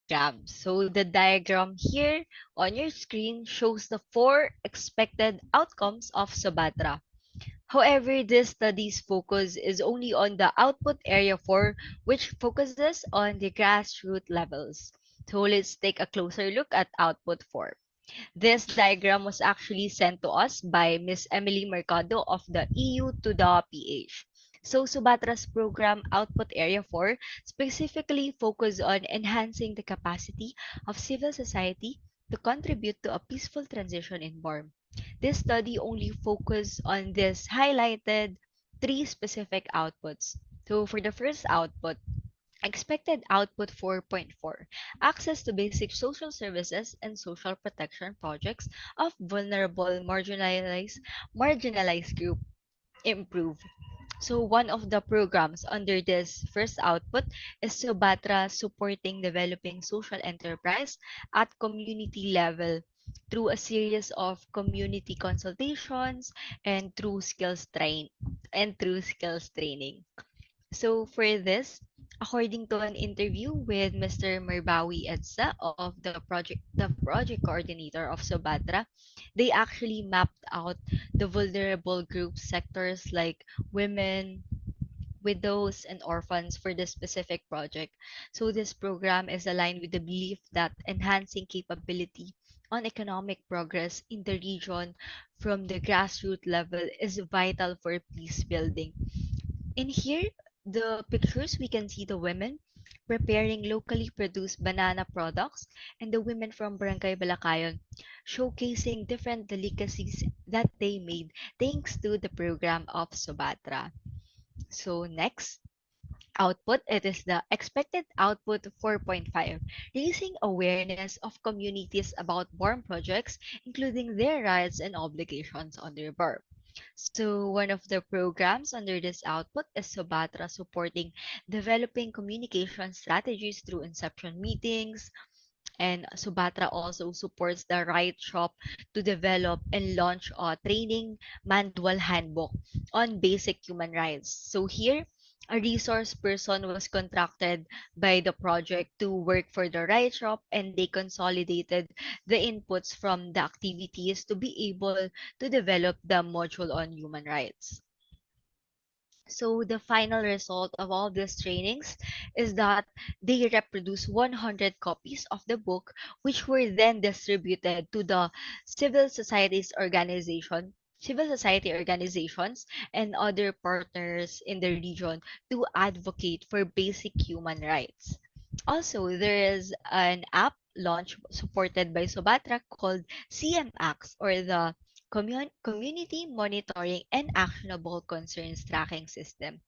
program. So the diagram here on your screen shows the four expected outcomes of Subatra. However, this study's focus is only on the output area 4, which focuses on the grassroots levels. So let's take a closer look at output 4. This diagram was actually sent to us by Miss Emily Mercado of the EU to the PH. So Subatra's program Output Area 4 specifically focused on enhancing the capacity of civil society to contribute to a peaceful transition in Burma. This study only focused on this highlighted three specific outputs. So for the first output, expected output 4.4, access to basic social services and social protection projects of vulnerable marginalized group improve. So one of the programs under this first output is Subatra supporting developing social enterprise at community level through a series of community consultations and through skills training. So for this, according to an interview with Mr. Merbawi Edsa of the project coordinator of Sobatra, they actually mapped out the vulnerable group sectors like women, widows, and orphans for this specific project. So this program is aligned with the belief that enhancing capability on economic progress in the region from the grassroots level is vital for peace building. In here, the pictures, we can see the women preparing locally produced banana products and the women from Barangay Balakayon showcasing different delicacies that they made thanks to the program of Sobatra. So next, output, it is the expected output 4.5, raising awareness of communities about BORM projects, including their rights and obligations under BORM. So one of the programs under this output is Sobatra supporting developing communication strategies through inception meetings, and Subatra also supports the Right Shop to develop and launch a training manual handbook on basic human rights. So here, a resource person was contracted by the project to work for the Right Shop, and they consolidated the inputs from the activities to be able to develop the module on human rights. So the final result of all these trainings is that they reproduce 100 copies of the book, which were then distributed to the civil society organizations and other partners in the region to advocate for basic human rights. Also, there is an app launch supported by Sobatra called CMAX, or the Community Monitoring and Actionable Concerns Tracking System.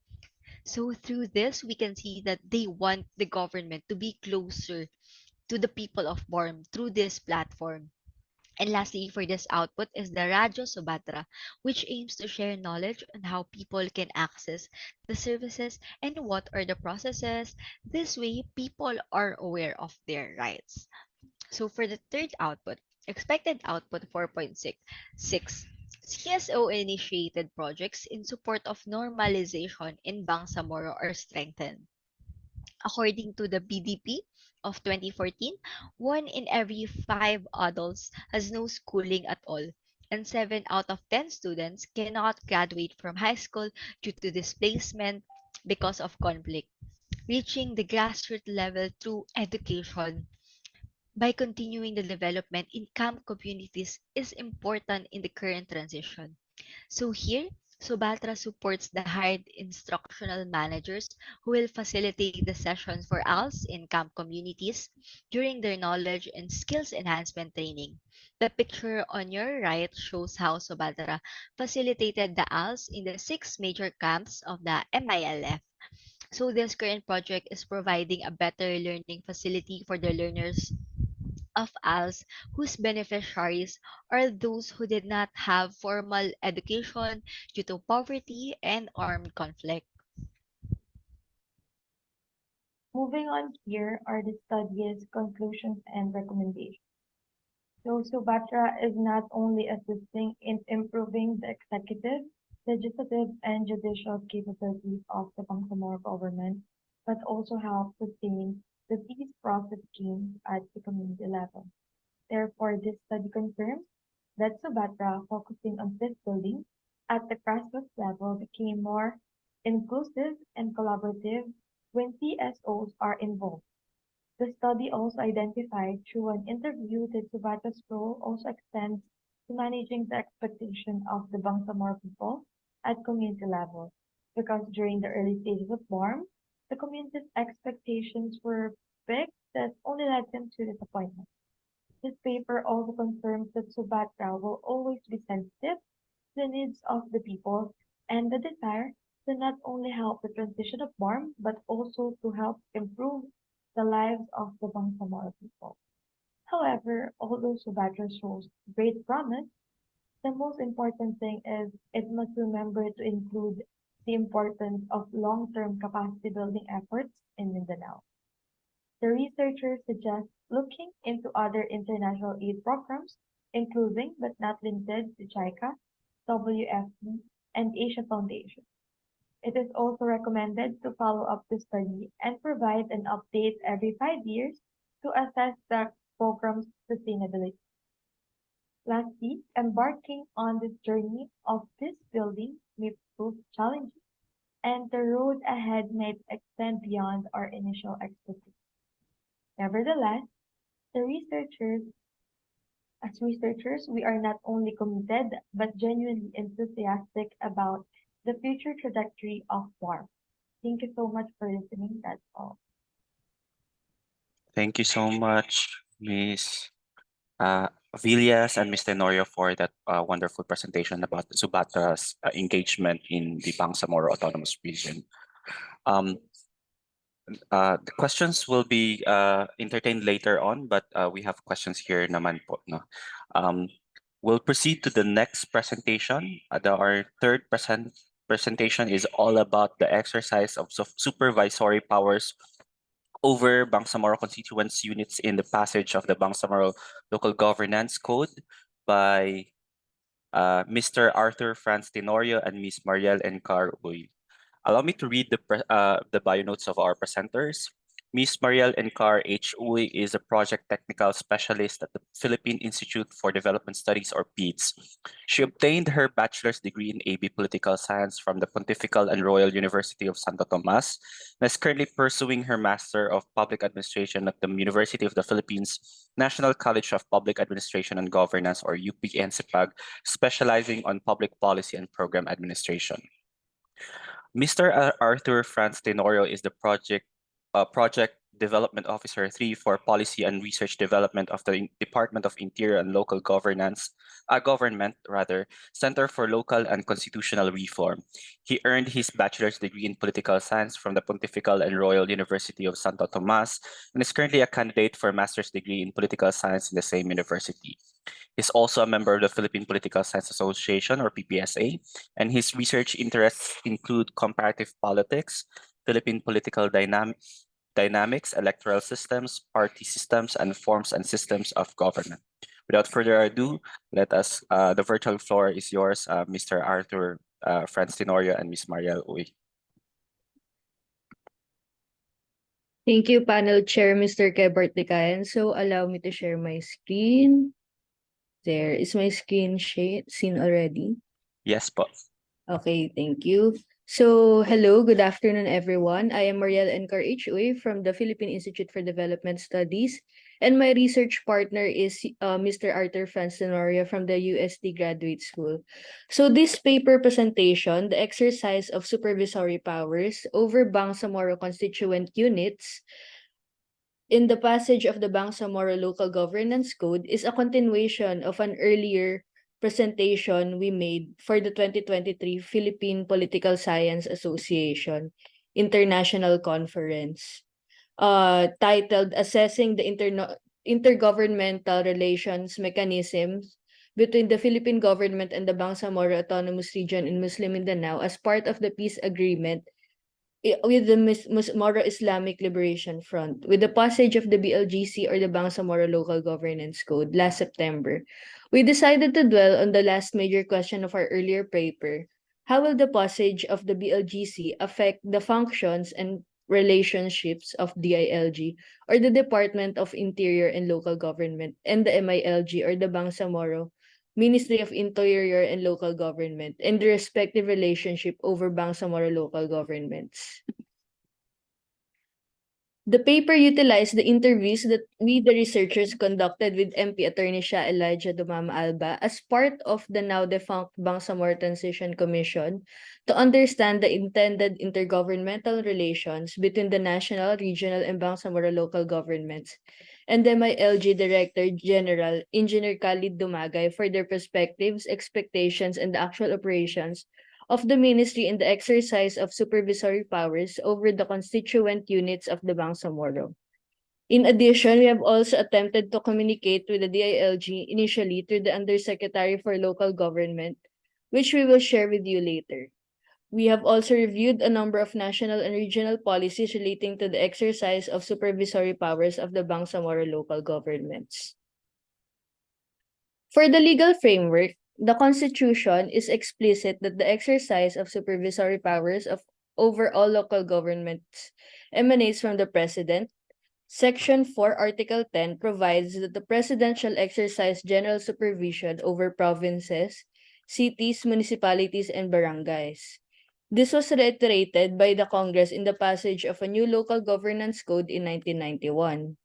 So through this, we can see that they want the government to be closer to the people of Borm through this platform. And lastly, for this output is the Radyo Subatra, which aims to share knowledge on how people can access the services and what are the processes. This way, people are aware of their rights. So for the third output, expected output 4.6, CSO initiated projects in support of normalization in Bangsamoro are strengthened. According to the BDP of 2014, one in every five adults has no schooling at all, and 7 out of 10 students cannot graduate from high school due to displacement because of conflict. Reaching the grassroots level through education by continuing the development in camp communities is important in the current transition. So here, Subatra supports the hired instructional managers who will facilitate the sessions for ALS in camp communities during their knowledge and skills enhancement training. The picture on your right shows how Subatra facilitated the ALS in the 6 major camps of the MILF. So this current project is providing a better learning facility for the learners of ALS whose beneficiaries are those who did not have formal education due to poverty and armed conflict. Moving on, here are the study's conclusions and recommendations. So Subatra is not only assisting in improving the executive, legislative, and judicial capabilities of the Bangsamoro government, but also help sustain the peace process gains at the community level. Therefore, this study confirms that Subatra, focusing on peace building at the grassroots level, became more inclusive and collaborative when CSOs are involved. The study also identified through an interview that Subatra's role also extends to managing the expectation of the Bangsamoro people at community level, because during the early stages of BORM, the community's expectations were big that only led them to disappointment. This paper also confirms that Subatra will always be sensitive to the needs of the people and the desire to not only help the transition of BORM, but also to help improve the lives of the Bangsamoro people. However, although Subatra shows great promise, the most important thing is it must remember to include the importance of long-term capacity building efforts in Mindanao. The researchers suggest looking into other international aid programs, including but not limited to JICA, WFP, and Asia Foundation. It is also recommended to follow up the study and provide an update every 5 years to assess the program's sustainability. Lastly, embarking on this journey of peace building may prove challenging, and the road ahead might extend beyond our initial expectations. Nevertheless, the researchers, as researchers, we are not only committed but genuinely enthusiastic about the future trajectory of WARP. Thank you so much for listening. That's all. Thank you so much, Miss Villas and Mr. Tenorio for that wonderful presentation about Subatra's engagement in the Bangsamoro Autonomous Region. Um, the questions will be entertained later on, but we have questions here naman po. No? Um, we'll proceed to the next presentation. Our third presentation is all about the exercise of supervisory powers over Bangsamoro constituents units in the passage of the Bangsamoro Local Governance Code by Mr. Arthur Franz Tenorio and Ms. Mariel Encar Uy. Allow me to read the bio notes of our presenters. Ms. Mariel Encar H. Uy is a project technical specialist at the Philippine Institute for Development Studies, or PIDS. She obtained her bachelor's degree in AB Political Science from the Pontifical and Royal University of Santo Tomas and is currently pursuing her Master of Public Administration at the University of the Philippines National College of Public Administration and Governance, or UP-NCPAG, specializing on public policy and program administration. Mr. Arthur Franz Tenorio is the Project Development Officer 3 for Policy and Research Development of the Department of Interior and Local Government, Center for Local and Constitutional Reform. He earned his bachelor's degree in political science from the Pontifical and Royal University of Santo Tomas and is currently a candidate for a master's degree in political science in the same university. He's also a member of the Philippine Political Science Association, or PPSA, and his research interests include comparative politics, Philippine political dynamics, electoral systems, party systems, and forms and systems of government. Without further ado, the virtual floor is yours, Mr. Arthur Franz Tenorio and Ms. Mariel Uy. Thank you, panel chair, Mr. Kebart Dikayan. So allow me to share my screen. There is my screen seen already. Yes, po. Okay, thank you. So, hello, good afternoon, everyone. I am Mariel Encar H. Uy from the Philippine Institute for Development Studies, and my research partner is Mr. Arthur Franz Tenorio from the USD Graduate School. So, this paper presentation, the exercise of supervisory powers over Bangsamoro constituent units, in the passage of the Bangsamoro Local Governance Code is a continuation of an earlier presentation we made for the 2023 Philippine Political Science Association International Conference, titled Assessing the Intergovernmental Relations Mechanisms between the Philippine government and the Bangsamoro Autonomous Region in Muslim Mindanao as part of the peace agreement with the Moro Islamic Liberation Front, with the passage of the BLGC, or the Bangsamoro Local Governance Code, last September. We decided to dwell on the last major question of our earlier paper. How will the passage of the BLGC affect the functions and Relationships of DILG, or the Department of Interior and Local Government, and the MILG, or the Bangsamoro Ministry of Interior and Local Government, and the respective relationship over Bangsamoro local governments. The paper utilized the interviews that we, the researchers, conducted with MP Attorney Shah Elijah Dumama Alba as part of the now defunct Bangsamoro Transition Commission to understand the intended intergovernmental relations between the national, regional, and Bangsamoro local governments and the MILG Director General Engineer Khalid Dumagay for their perspectives, expectations, and the actual operations of the ministry in the exercise of supervisory powers over the constituent units of the Bangsamoro. In addition, we have also attempted to communicate with the DILG initially through the Undersecretary for Local Government, which we will share with you later. We have also reviewed a number of national and regional policies relating to the exercise of supervisory powers of the Bangsamoro local governments. For the legal framework, the Constitution is explicit that the exercise of supervisory powers of over all local governments emanates from the President. Section 4, Article 10 provides that the President shall exercise general supervision over provinces, cities, municipalities, and barangays. This was reiterated by the Congress in the passage of a new local governance code in 1991.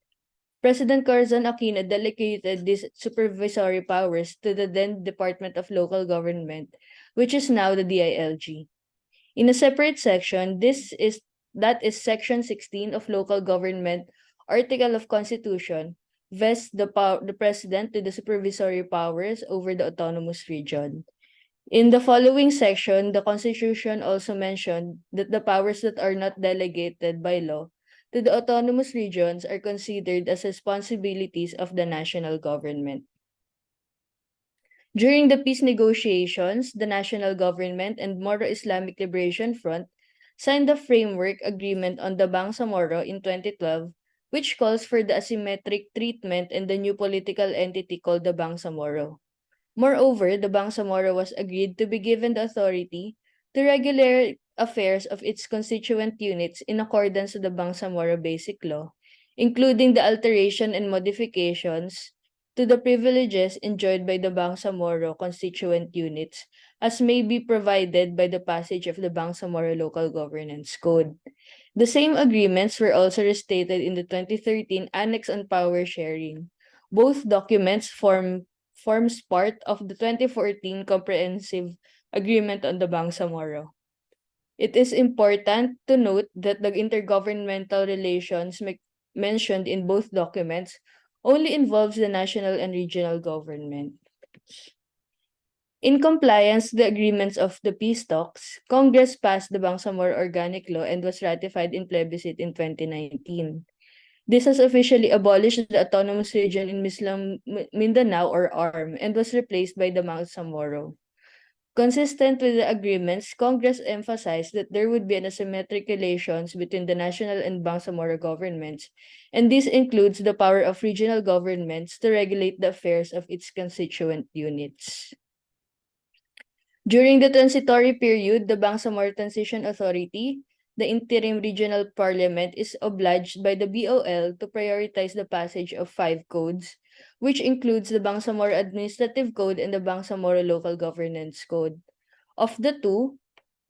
President Corazon Aquino delegated these supervisory powers to the then Department of Local Government, which is now the DILG. In a separate section, that is Section 16 of Local Government Article of Constitution, vests the President to the supervisory powers over the autonomous region. In the following section, the Constitution also mentioned that the powers that are not delegated by law to the autonomous regions are considered as responsibilities of the national government. During the peace negotiations, the national government and Moro Islamic Liberation Front signed the framework agreement on the Bangsamoro in 2012, which calls for the asymmetric treatment in the new political entity called the Bangsamoro. Moreover, the Bangsamoro was agreed to be given the authority to regulate affairs of its constituent units in accordance with the Bangsamoro Basic Law, including the alteration and modifications to the privileges enjoyed by the Bangsamoro constituent units as may be provided by the passage of the Bangsamoro Local Governance Code. The same agreements were also restated in the 2013 Annex on Power Sharing. Both documents forms part of the 2014 Comprehensive Agreement on the Bangsamoro. It is important to note that the intergovernmental relations mentioned in both documents only involves the national and regional government. In compliance with the agreements of the peace talks, Congress passed the Bangsamoro Organic Law and was ratified in plebiscite in 2019. This has officially abolished the autonomous region in Mindanao or ARM and was replaced by the Bangsamoro. Consistent with the agreements, Congress emphasized that there would be an asymmetric relations between the national and Bangsamoro governments, and this includes the power of regional governments to regulate the affairs of its constituent units. During the transitory period, the Bangsamoro Transition Authority, the interim regional parliament, is obliged by the BOL to prioritize the passage of 5 codes, which includes the Bangsamoro Administrative Code and the Bangsamoro Local Governance Code. Of the two,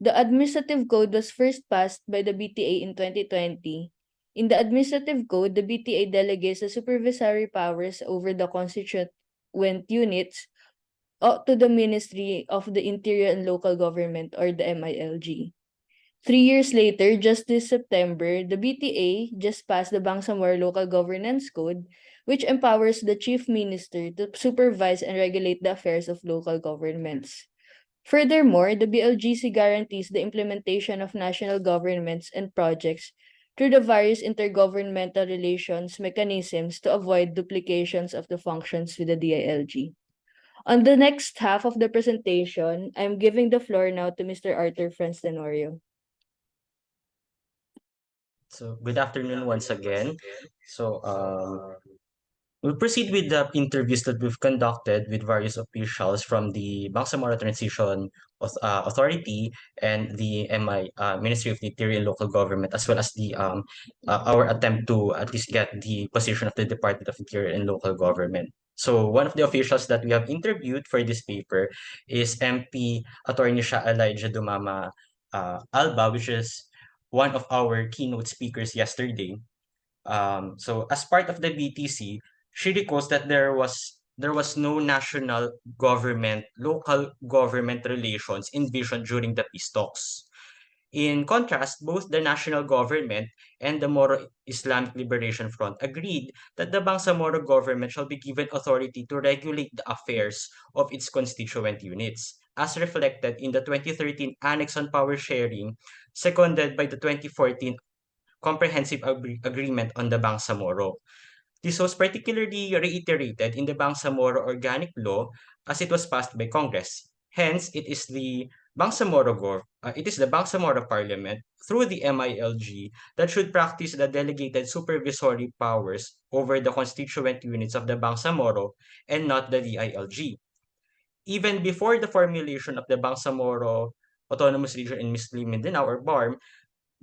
the Administrative Code was first passed by the BTA in 2020. In the Administrative Code, the BTA delegates the supervisory powers over the constituent units to the Ministry of the Interior and Local Government, or the MILG. 3 years later, just this September, the BTA just passed the Bangsamoro Local Governance Code, which empowers the Chief Minister to supervise and regulate the affairs of local governments. Furthermore, the BLGC guarantees the implementation of national governments and projects through the various intergovernmental relations mechanisms to avoid duplications of the functions with the DILG. On the next half of the presentation, I'm giving the floor now to Mr. Arthur Franz Tenorio. So good afternoon once again. So We'll proceed with the interviews that we've conducted with various officials from the Bangsamoro Transition Authority and the Ministry of the Interior and Local Government, as well as the our attempt to at least get the position of the Department of Interior and Local Government. So one of the officials that we have interviewed for this paper is MP Attorney Shah Elijah Dumama Alba, which is one of our keynote speakers yesterday. So as part of the BTC, she recalls that there was no national government, local government relations envisioned during the peace talks. In contrast, both the national government and the Moro Islamic Liberation Front agreed that the Bangsamoro government shall be given authority to regulate the affairs of its constituent units, as reflected in the 2013 Annex on Power Sharing, seconded by the 2014 Comprehensive Agreement on the Bangsamoro. This was particularly reiterated in the Bangsamoro Organic Law as it was passed by Congress. Hence, it is the Bangsamoro Parliament through the MILG that should practice the delegated supervisory powers over the constituent units of the Bangsamoro and not the DILG. Even before the formulation of the Bangsamoro Autonomous Region in Muslim Mindanao or BARM,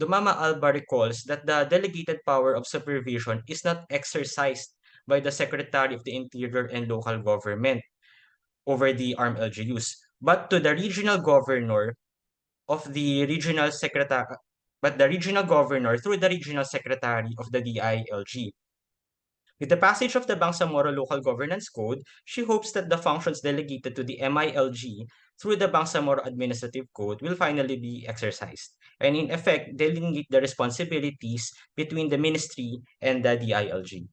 Dumama Alba recalls that the delegated power of supervision is not exercised by the Secretary of the Interior and Local Government over the armed LGUs, but to the regional governor of the regional secretary, but the regional governor through the regional secretary of the DILG. With the passage of the Bangsamoro Local Governance Code, she hopes that the functions delegated to the MILG through the Bangsamoro Administrative Code will finally be exercised, and in effect delineate the responsibilities between the ministry and the DILG.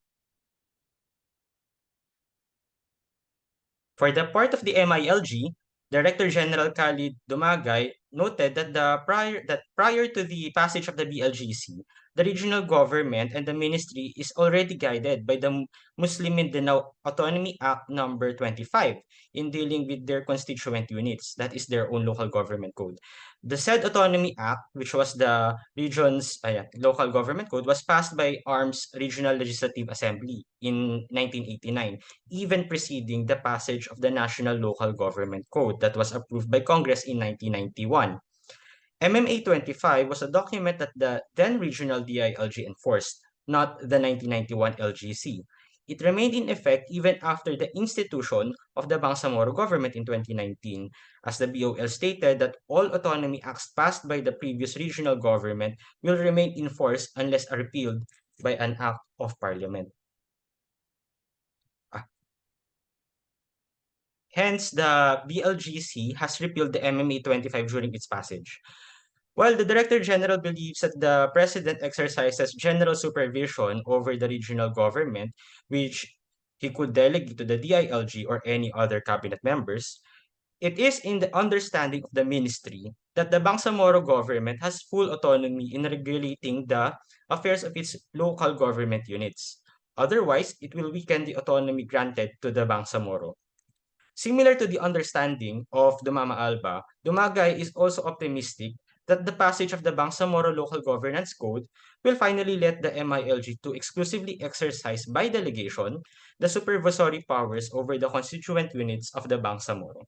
For the part of the MILG, Director General Khalid Dumagay noted that prior to the passage of the BLGC, the regional government and the ministry is already guided by the Muslim Mindanao Autonomy Act number 25 in dealing with their constituent units, that is their own local government code. The said Autonomy Act, which was the region's local government code, was passed by ARM's Regional Legislative Assembly in 1989, even preceding the passage of the National Local Government Code that was approved by Congress in 1991. MMA 25 was a document that the then regional DILG enforced, not the 1991 LGC. It remained in effect even after the institution of the Bangsamoro government in 2019, as the BOL stated that all autonomy acts passed by the previous regional government will remain in force unless repealed by an act of parliament. Hence, the BLGC has repealed the MMA 25 during its passage. While the Director General believes that the President exercises general supervision over the regional government, which he could delegate to the DILG or any other cabinet members, it is in the understanding of the ministry that the Bangsamoro government has full autonomy in regulating the affairs of its local government units. Otherwise, it will weaken the autonomy granted to the Bangsamoro. Similar to the understanding of Dumama Alba, Dumagay is also optimistic that the passage of the Bangsamoro Local Governance Code will finally let the MILG to exclusively exercise by delegation the supervisory powers over the constituent units of the Bangsamoro.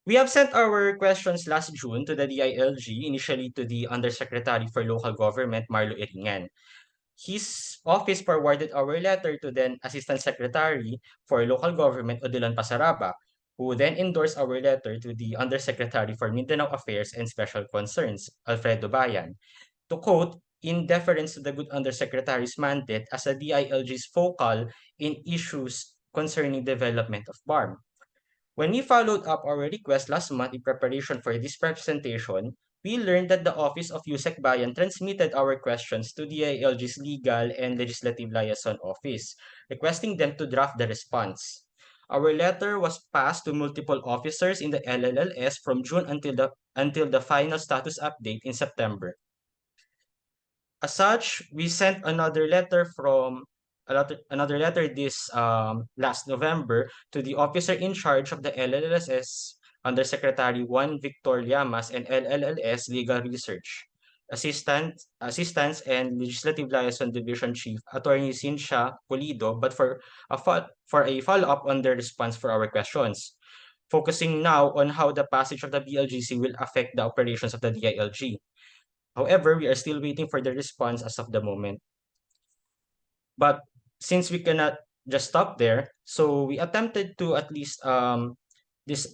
We have sent our questions last June to the DILG, initially to the Undersecretary for Local Government, Marlo Iringan. His office forwarded our letter to then Assistant Secretary for Local Government, Odilon Pasaraba, who then endorsed our letter to the Undersecretary for Mindanao Affairs and Special Concerns, Alfredo Bayan, to quote, in deference to the good Undersecretary's mandate as a DILG's focal in issues concerning development of BARM. When we followed up our request last month in preparation for this presentation, we learned that the Office of USEC Bayan transmitted our questions to the ILG's Legal and Legislative Liaison Office, requesting them to draft the response. Our letter was passed to multiple officers in the LLLS from June until the final status update in September. As such, we sent another letter this last November to the officer in charge of the LLSS Undersecretary Juan Victor Llamas and LLLS Legal Research. Assistance and Legislative Liaison Division Chief Attorney Cynthia Pulido, but for a follow-up on their response for our questions. Focusing now on how the passage of the BLGC will affect the operations of the DILG. However, we are still waiting for the response as of the moment. But since we cannot just stop there, so we attempted to at least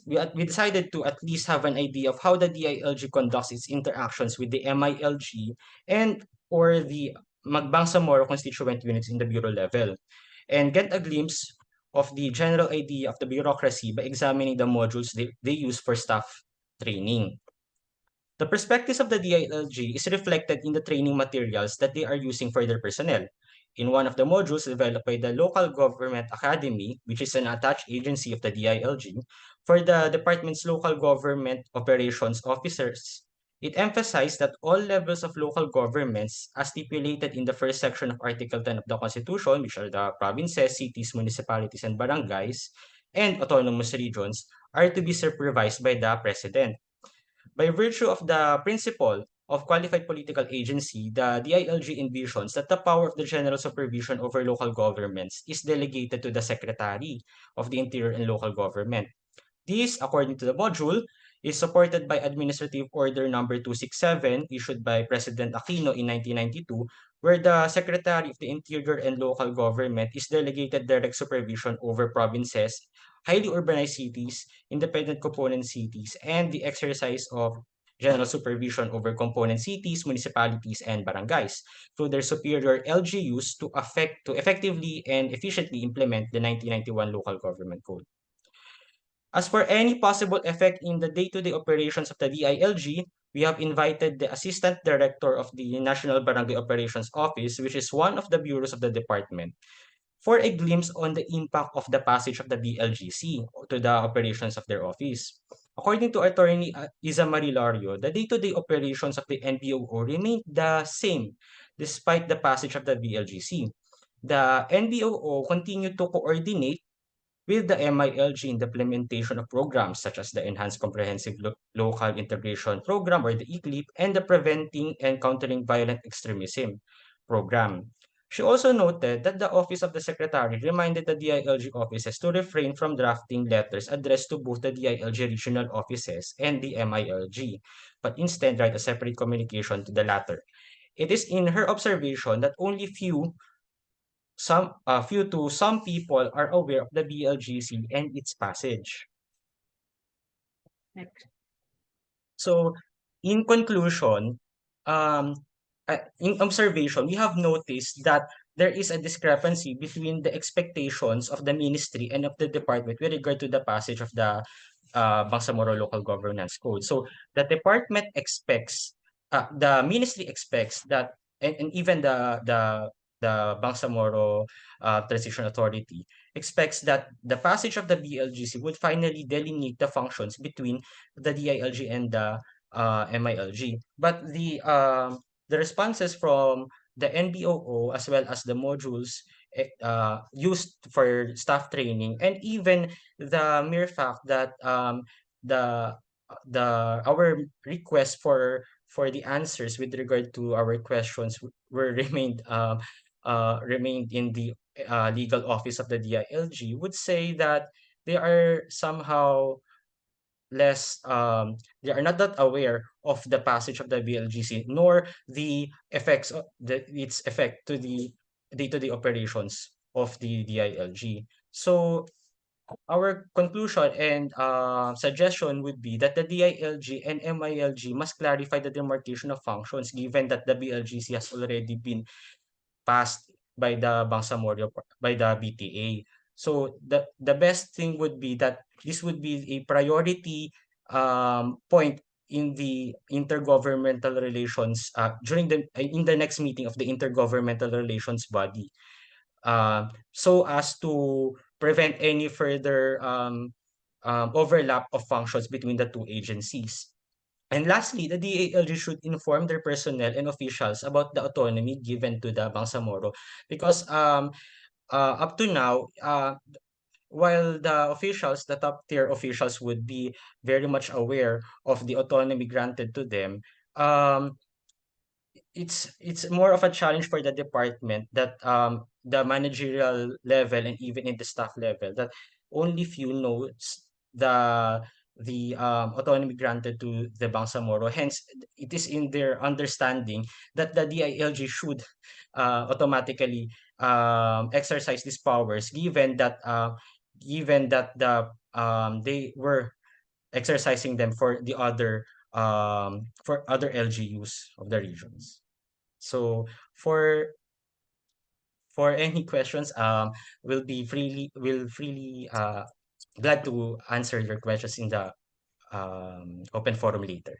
we decided to at least have an idea of how the DILG conducts its interactions with the MILG and or the Bangsamoro constituent units in the bureau level, and get a glimpse of the general idea of the bureaucracy by examining the modules they use for staff training. The perspectives of the DILG is reflected in the training materials that they are using for their personnel. In one of the modules developed by the Local Government Academy, which is an attached agency of the DILG, for the department's local government operations officers, it emphasized that all levels of local governments, as stipulated in the first section of Article 10 of the Constitution, which are the provinces, cities, municipalities, and barangays, and autonomous regions, are to be supervised by the President. By virtue of the principle of qualified political agency, the DILG envisions that the power of the general supervision over local governments is delegated to the Secretary of the Interior and Local Government. This, according to the module, is supported by Administrative Order Number 267 issued by President Aquino in 1992, where the Secretary of the Interior and Local Government is delegated direct supervision over provinces, highly urbanized cities, independent component cities, and the exercise of general supervision over component cities, municipalities, and barangays through their superior LGUs to effectively and efficiently implement the 1991 Local Government Code. As for any possible effect in the day-to-day operations of the DILG, we have invited the Assistant Director of the National Barangay Operations Office, which is one of the bureaus of the department, for a glimpse on the impact of the passage of the BLGC to the operations of their office. According to Attorney Isa Marilario, the day-to-day operations of the NBOO remained the same despite the passage of the BLGC. The NBOO continued to coordinate with the MILG in the implementation of programs such as the Enhanced Comprehensive Local Integration Program or the ECLIP and the Preventing and Countering Violent Extremism program. She also noted that the Office of the Secretary reminded the DILG offices to refrain from drafting letters addressed to both the DILG regional offices and the MILG, but instead write a separate communication to the latter. It is in her observation that only some people are aware of the BLGC and its passage. So, in conclusion, um, in observation, we have noticed that there is a discrepancy between the expectations of the ministry and of the department with regard to the passage of the Bangsamoro Local Governance Code. So, the department expects, the ministry expects that, and even the Bangsamoro Transition Authority expects that the passage of the BLGC would finally delineate the functions between the DILG and the MILG. But the responses from the NBOO as well as the modules used for staff training, and even the mere fact that the our request for the answers with regard to our questions were remained in the legal office of the DILG would say that they are somehow less they are not that aware of the passage of the BLGC nor the effects of its effect to the day-to-day operations of the DILG. So our conclusion and suggestion would be that the DILG and MILG must clarify the demarcation of functions given that the BLGC has already been passed by the Bangsamoro by the BTA. So the best thing would be that this would be a priority point in the intergovernmental relations during the in the next meeting of the intergovernmental relations body, so as to prevent any further overlap of functions between the two agencies. And lastly, the DILG should inform their personnel and officials about the autonomy given to the Bangsamoro because up to now, while the officials, the top tier officials would be very much aware of the autonomy granted to them, um, it's more of a challenge for the department that the managerial level and even in the staff level that only few knows the autonomy granted to the Bangsamoro. Hence, it is in their understanding that the DILG should automatically exercise these powers, given that they were exercising them for other LGUs of the regions. So for any questions, will freely glad to answer your questions in the open forum later.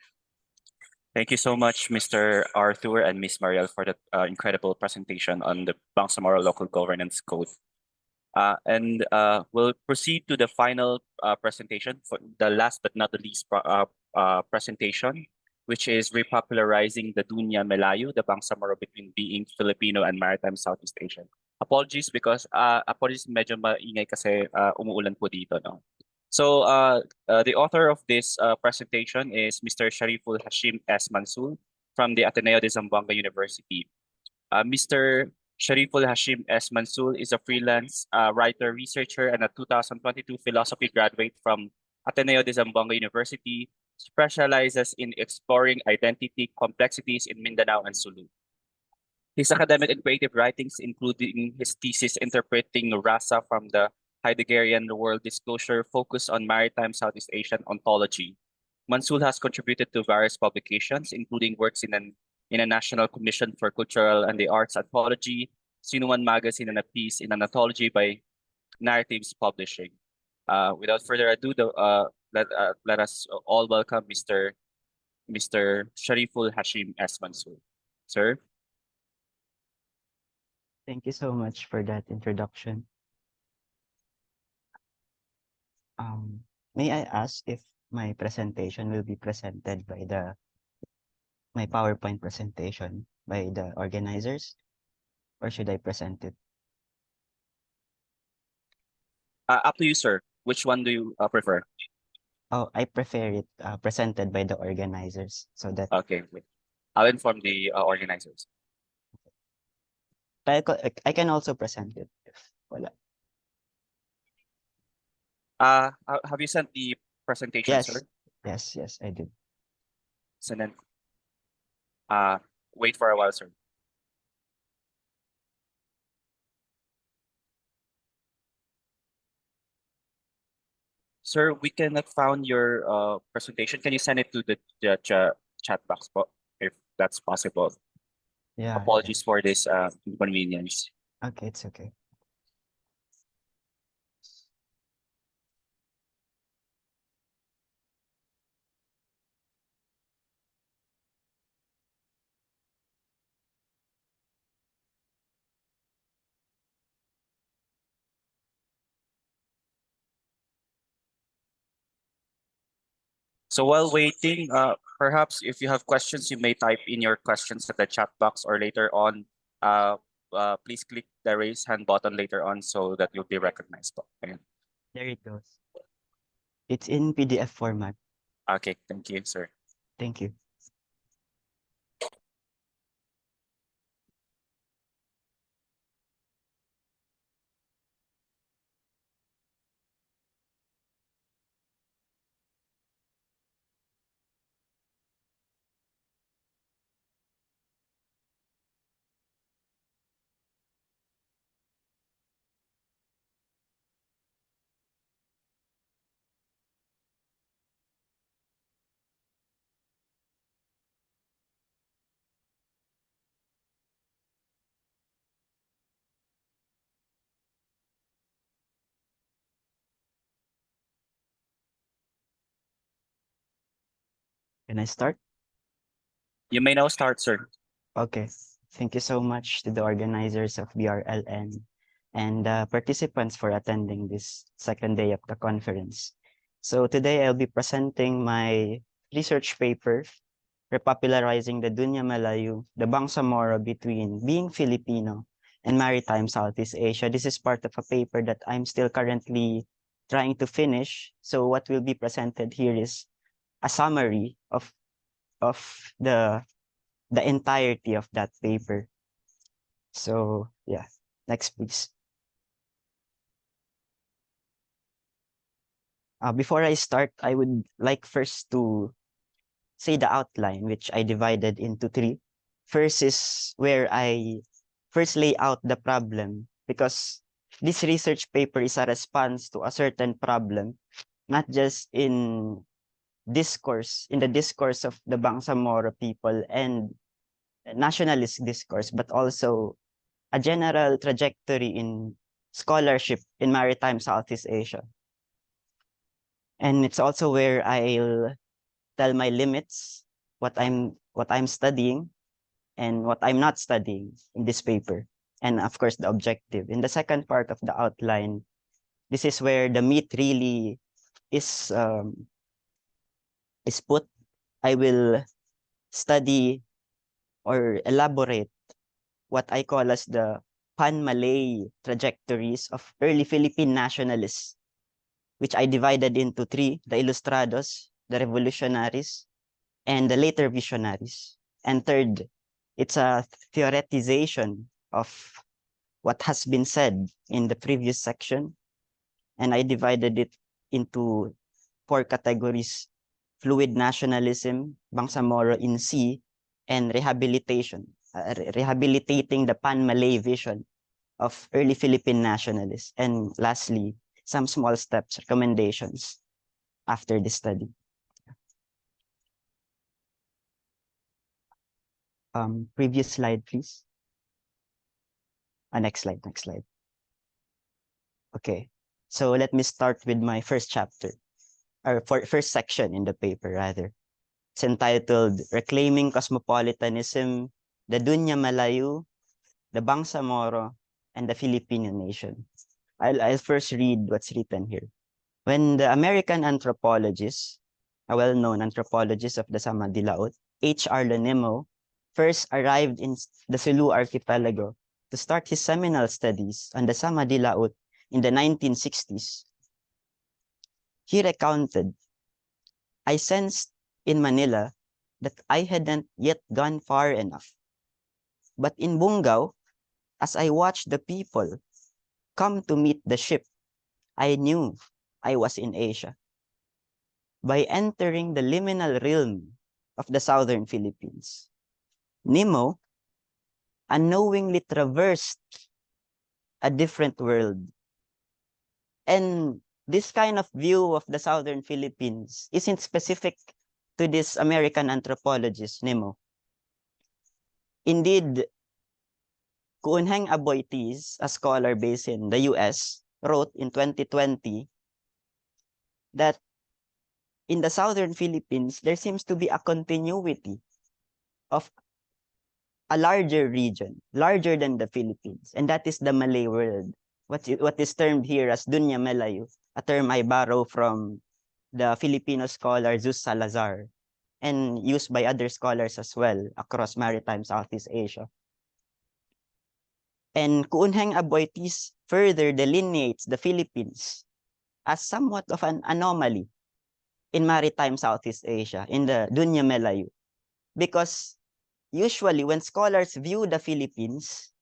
Thank you so much, Mr. Arthur and Miss Mariel, for that incredible presentation on the Bangsamoro Local Governance Code. And we'll proceed to the final presentation, for the last but not the least presentation, which is repopularizing the Dunya Melayu, the Bangsamoro between being Filipino and maritime Southeast Asian. Apologies because apologies, medyo maingay kasi umuulan po dito, no? So the author of this presentation is Mr. Shariful Hashim S. Mansour from the Ateneo de Zamboanga University. Mr. Shariful Hashim S. Mansour is a freelance writer, researcher, and a 2022 philosophy graduate from Ateneo de Zamboanga University, specializes in exploring identity complexities in Mindanao and Sulu. His academic and creative writings, including his thesis interpreting Rasa from the Heideggerian world disclosure, focus on maritime Southeast Asian ontology. Mansour has contributed to various publications, including works in a National Commission for Cultural and the Arts Anthology, Sinuan Magazine, and a piece in an anthology by Narratives Publishing. Without further ado, let us all welcome Mr. Shariful Hashim S. Mansour. Sir? Thank you so much for that introduction. May I ask if my presentation will be presented by my PowerPoint presentation by the organizers, or should I present it? Up to you, sir. Which one do you prefer? Oh, I prefer it presented by the organizers so that Okay, wait. I'll inform the organizers. I can also present it if wala. Have you sent the presentation, Yes, sir? yes, I did. So then, wait for a while, sir. Sir, we cannot found your presentation. Can you send it to the chat box if that's possible? Yeah. Apologies for this inconvenience. Okay, it's okay. So while waiting, perhaps if you have questions, you may type in your questions at the chat box, or later on, please click the raise hand button later on so that you'll be recognized. Ayan. There it goes. It's in PDF format. Okay, thank you, sir. Thank you. Can I start? You may now start, sir. Okay. Thank you so much to the organizers of BRLN and participants for attending this second day of the conference. So today I'll be presenting my research paper, Repopularizing the Dunya Malayu, the Bangsamoro between being Filipino and maritime Southeast Asia. This is part of a paper that I'm still currently trying to finish. So what will be presented here is a summary of the the entirety of that paper. So yeah, next please. Before I start, I would like first to say the outline, which I divided into three. First is where I first lay out the problem, because this research paper is a response to a certain problem, not just in the discourse of the Bangsamoro people and nationalist discourse, but also a general trajectory in scholarship in maritime Southeast Asia. And it's also where I'll tell my limits, what I'm studying and what I'm not studying in this paper. And of course, the objective. In the second part of the outline, this is where the meat really is put. I will study or elaborate what I call as the pan-Malay trajectories of early Philippine nationalists, which I divided into three: the Ilustrados, the Revolutionaries, and the later Visionaries. And third, it's a theoretization of what has been said in the previous section, and I divided it into four categories: fluid nationalism, Bangsamoro in C, and rehabilitation, rehabilitating the pan-Malay vision of early Philippine nationalists. And lastly, some small steps, recommendations after the study. Previous slide, please. Next slide, next slide. Okay, so let me start with my first chapter, or first section in the paper, rather. It's entitled Reclaiming Cosmopolitanism, the Dunya Malayu, the Bangsamoro, and the Filipino Nation. I'll first read what's written here. When the American anthropologist, a well-known anthropologist of the Samadilaut, H.R. Lonimo, first arrived in the Sulu archipelago to start his seminal studies on the Samadilaut in the 1960s, he recounted, "I sensed in Manila that I hadn't yet gone far enough. But in Bungao, as I watched the people come to meet the ship, I knew I was in Asia. By entering the liminal realm of the southern Philippines, Nemo unknowingly traversed a different world." And this kind of view of the southern Philippines isn't specific to this American anthropologist, Nemo. Indeed, Kuunheng Aboitiz, a scholar based in the US, wrote in 2020 that in the southern Philippines, there seems to be a continuity of a larger region, larger than the Philippines, and that is the Malay world. What is termed here as Dunya Malayu, a term I borrow from the Filipino scholar Zeus Salazar, and used by other scholars as well across maritime Southeast Asia. And Kuunheng Aboitiz further delineates the Philippines as somewhat of an anomaly in maritime Southeast Asia, in the Dunya Malayu, because usually when scholars view the Philippines,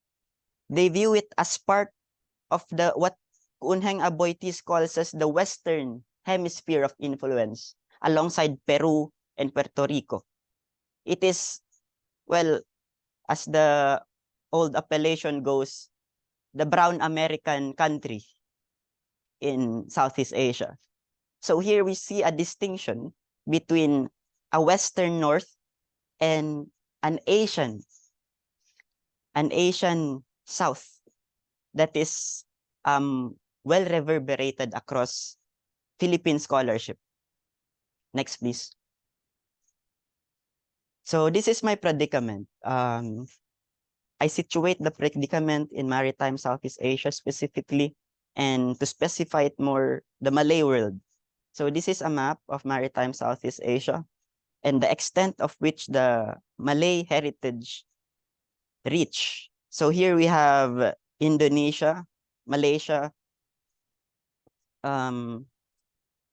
they view it as part of the what Kuunheng Aboitiz calls as the Western hemisphere of influence, alongside Peru and Puerto Rico. It is, well, as the old appellation goes, the brown American country in Southeast Asia. So here we see a distinction between a Western North and an Asian South that is well reverberated across Philippine scholarship. Next, please. So this is my predicament. I situate the predicament in maritime Southeast Asia specifically, and to specify it more, the Malay world. So this is a map of maritime Southeast Asia and the extent of which the Malay heritage reach. So here we have Indonesia, Malaysia,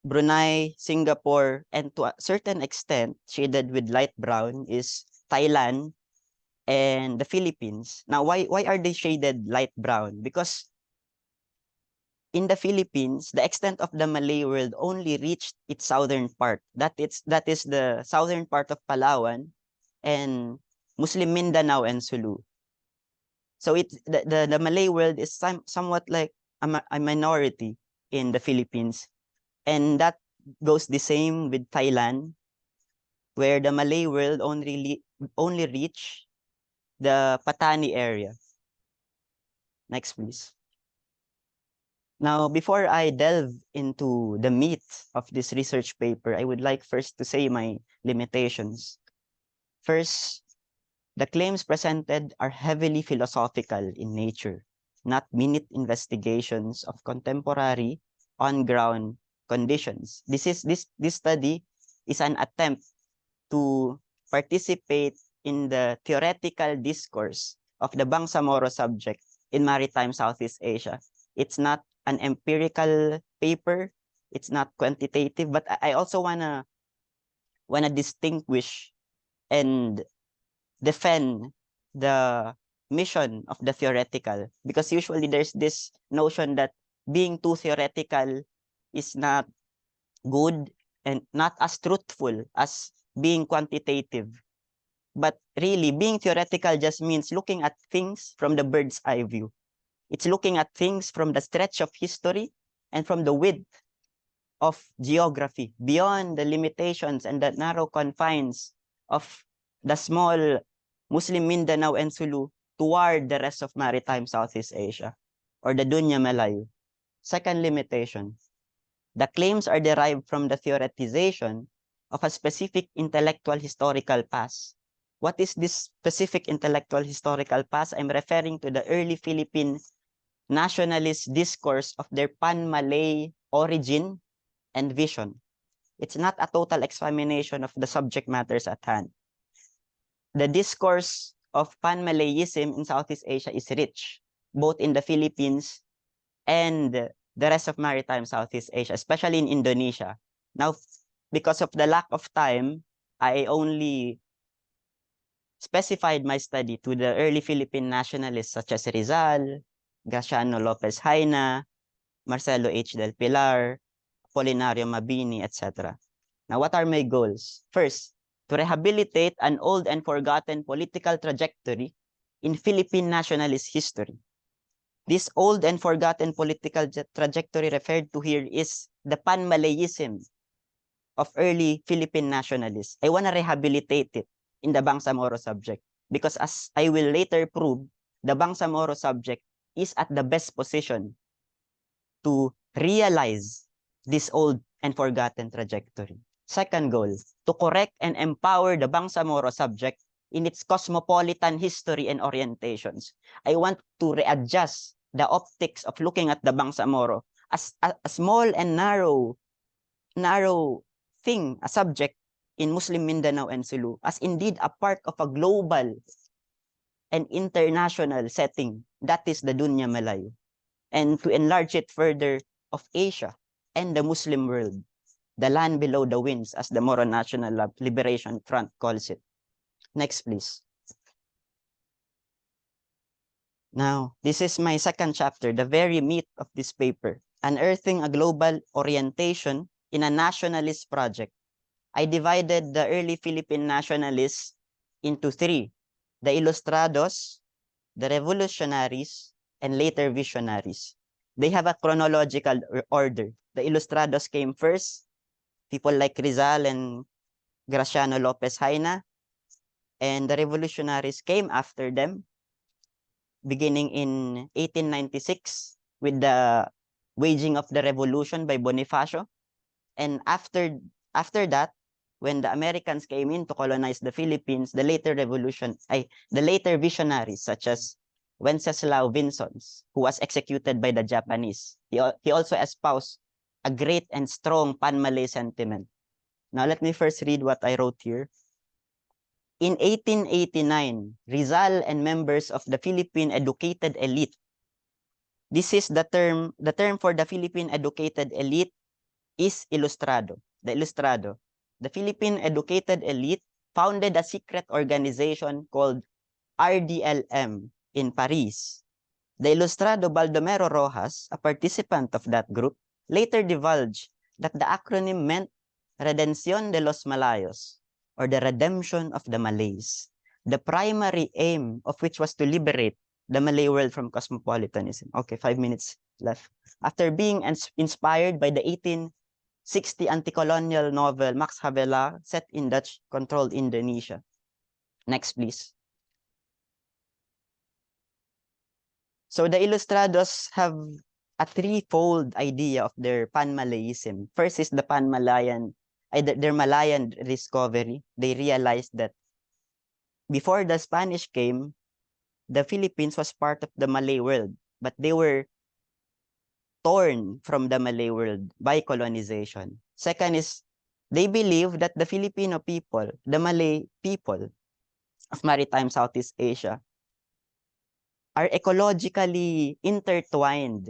Brunei, Singapore, and to a certain extent, shaded with light brown, is Thailand, and the Philippines. Now, why are they shaded light brown? Because in the Philippines, the extent of the Malay world only reached its southern part. That is the southern part of Palawan and Muslim Mindanao and Sulu. So the Malay world is somewhat like a minority in the Philippines. And that goes the same with Thailand, where the Malay world only reach the Patani area. Next, please. Now, before I delve into the meat of this research paper, I would like first to say my limitations. First, the claims presented are heavily philosophical in nature, not minute investigations of contemporary on-ground conditions. This study is an attempt to participate in the theoretical discourse of the Bangsamoro subject in maritime Southeast Asia. It's not an empirical paper. It's not quantitative, but I also wanna distinguish and defend the mission of the theoretical, because usually there's this notion that being too theoretical is not good and not as truthful as being quantitative. But really, being theoretical just means looking at things from the bird's eye view. It's looking at things from the stretch of history and from the width of geography, beyond the limitations and the narrow confines of the small Muslim Mindanao and Sulu toward the rest of maritime Southeast Asia, or the Dunya Malayu. Second limitation, the claims are derived from the theoretization of a specific intellectual historical past. What is this specific intellectual historical past? I'm referring to the early Philippine nationalist discourse of their pan-Malay origin and vision. It's not a total examination of the subject matters at hand. The discourse of pan-Malayism in Southeast Asia is rich, both in the Philippines and the rest of maritime Southeast Asia, especially in Indonesia. Now, because of the lack of time, I only specified my study to the early Philippine nationalists such as Rizal, Graciano Lopez Haina, Marcelo H. Del Pilar, Polinario Mabini, etc. Now, what are my goals? First, to rehabilitate an old and forgotten political trajectory in Philippine nationalist history. This old and forgotten political trajectory referred to here is the pan-Malayism of early Philippine nationalists. I want to rehabilitate it in the Bangsamoro subject because, as I will later prove, the Bangsamoro subject is at the best position to realize this old and forgotten trajectory. Second goal, to correct and empower the Bangsamoro subject in its cosmopolitan history and orientations. I want to readjust the optics of looking at the Bangsamoro as a small and narrow thing, a subject in Muslim Mindanao and Sulu, as indeed a part of a global and international setting, that is the Dunya Malayu, and to enlarge it further of Asia and the Muslim world, the land below the winds, as the Moro National Liberation Front calls it. Next, please. Now, this is my second chapter, the very meat of this paper, unearthing a global orientation in a nationalist project. I divided the early Philippine nationalists into three: the Ilustrados, the Revolutionaries, and later Visionaries. They have a chronological order. The Ilustrados came first, people like Rizal and Graciano Lopez Haina, and the Revolutionaries came after them, beginning in 1896 with the waging of the revolution by Bonifacio. And after that, when the Americans came in to colonize the Philippines, the later visionaries such as Wenceslao Vincons, who was executed by the Japanese. He also espoused a great and strong pan-Malay sentiment. Now let me first read what I wrote here. In 1889, Rizal and members of the Philippine educated elite. This is the term for the Philippine educated elite is Ilustrado. The Ilustrado. The Philippine educated elite founded a secret organization called RDLM in Paris. The Ilustrado Baldomero Rojas, a participant of that group, later divulged that the acronym meant Redención de los Malayos, or the redemption of the Malays, the primary aim of which was to liberate the Malay world from cosmopolitanism. Okay, 5 minutes left. After being inspired by the 1860 anti-colonial novel Max Havelaar, set in Dutch-controlled Indonesia. Next, please. So the Ilustrados have a threefold idea of their Pan-Malayism. First is the Pan-Malayan, their Malayan discovery. They realized that before the Spanish came, the Philippines was part of the Malay world, but they were torn from the Malay world by colonization. Second is they believe that the Filipino people, the Malay people of maritime Southeast Asia, are ecologically intertwined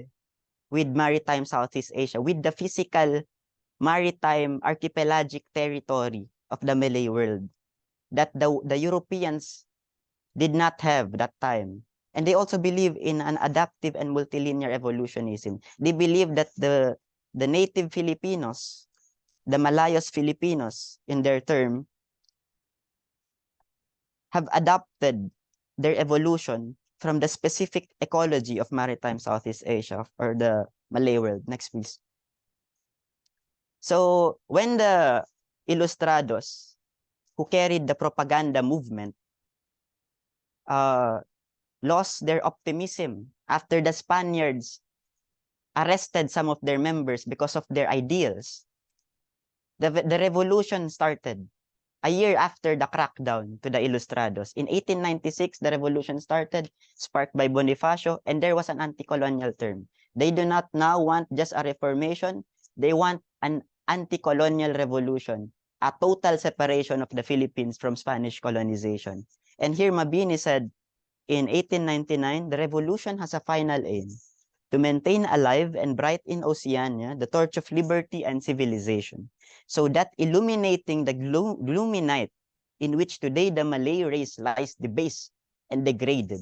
with maritime Southeast Asia, with the physical maritime archipelagic territory of the Malay world that the Europeans did not have that time. And they also believe in an adaptive and multilinear evolutionism. They believe that the native Filipinos, the Malayos Filipinos in their term, have adapted their evolution from the specific ecology of maritime Southeast Asia or the Malay world. Next, please. So when the Ilustrados, who carried the propaganda movement, lost their optimism after the Spaniards arrested some of their members because of their ideals, the revolution started a year after the crackdown to the Ilustrados. In 1896, the revolution started, sparked by Bonifacio, and there was an anti-colonial term. They do not now want just a reformation, they want an anti-colonial revolution, a total separation of the Philippines from Spanish colonization. And here Mabini said, in 1899, the revolution has a final aim, to maintain alive and bright in Oceania the torch of liberty and civilization, so that illuminating the gloomy night in which today the Malay race lies debased and degraded,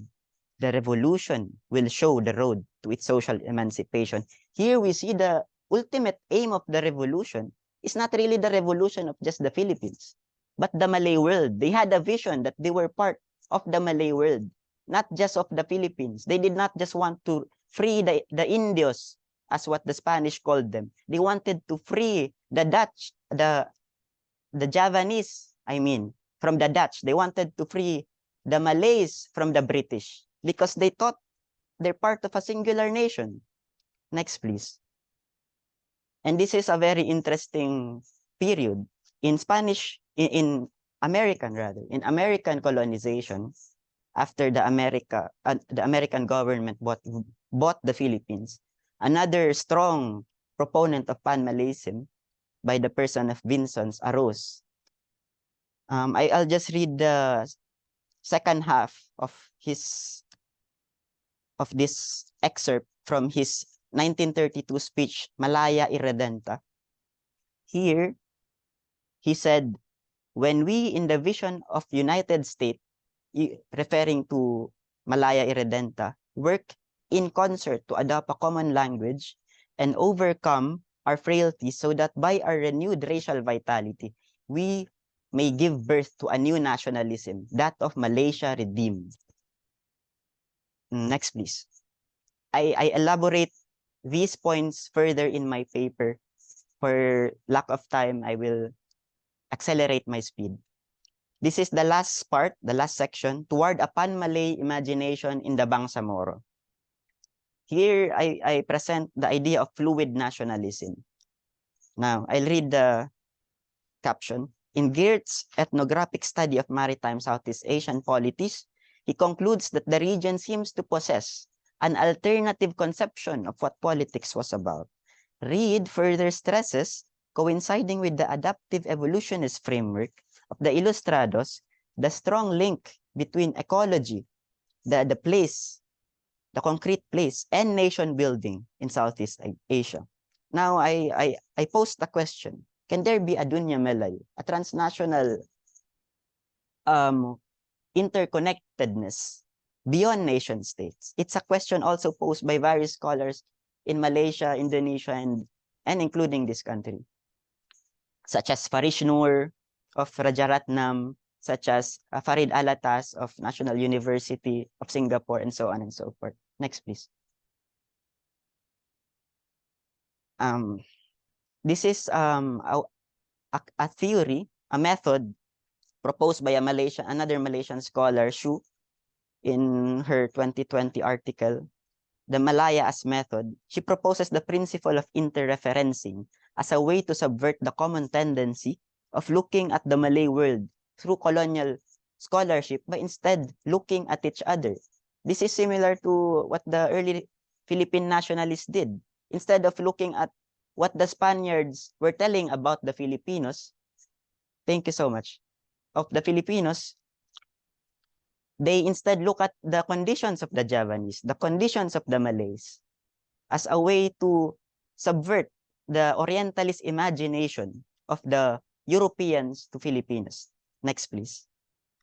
the revolution will show the road to its social emancipation. Here we see the ultimate aim of the revolution is not really the revolution of just the Philippines, but the Malay world. They had a vision that they were part of the Malay world, not just of the Philippines. They did not just want to free the Indios, as what the Spanish called them. They wanted to free the Dutch, the Javanese, I mean, from the Dutch. They wanted to free the Malays from the British because they thought they're part of a singular nation. Next, please. And this is a very interesting period. In American colonization, after the American government bought the Philippines, another strong proponent of Pan-Malayism by the person of Vincent arose. I'll just read the second half of this excerpt from his 1932 speech, Malaya Irredenta. Here, he said, when we in the vision of United States, referring to Malaya Irredenta, work in concert to adopt a common language and overcome our frailties so that by our renewed racial vitality, we may give birth to a new nationalism, that of Malaysia redeemed. Next, please. I elaborate these points further in my paper. For lack of time, I will accelerate my speed. This is the last part, the last section, toward a Pan-Malay imagination in the Bangsamoro. Here, I present the idea of fluid nationalism. Now, I'll read the caption. In Geertz's ethnographic study of maritime Southeast Asian polities, he concludes that the region seems to possess an alternative conception of what politics was about. Reed further stresses, coinciding with the adaptive evolutionist framework of the Ilustrados, the strong link between ecology, the place, the concrete place, and nation building in Southeast Asia. Now, I pose the question, can there be a Dunya Melay, a transnational interconnectedness beyond nation states. It's a question also posed by various scholars in Malaysia, Indonesia, and including this country, such as Farish Noor of Rajaratnam, such as Farid Alatas of National University of Singapore, and so on and so forth. Next, please. This is a theory, a method proposed by another Malaysian scholar, Shu, in her 2020 article, The Malaya Method. She proposes the principle of interreferencing as a way to subvert the common tendency of looking at the Malay world through colonial scholarship by instead looking at each other. This is similar to what the early Philippine nationalists did. Instead of looking at what the Spaniards were telling about the Filipinos, thank you so much, of the Filipinos, they instead look at the conditions of the Javanese, the conditions of the Malays, as a way to subvert the Orientalist imagination of the Europeans to Filipinos. Next, please.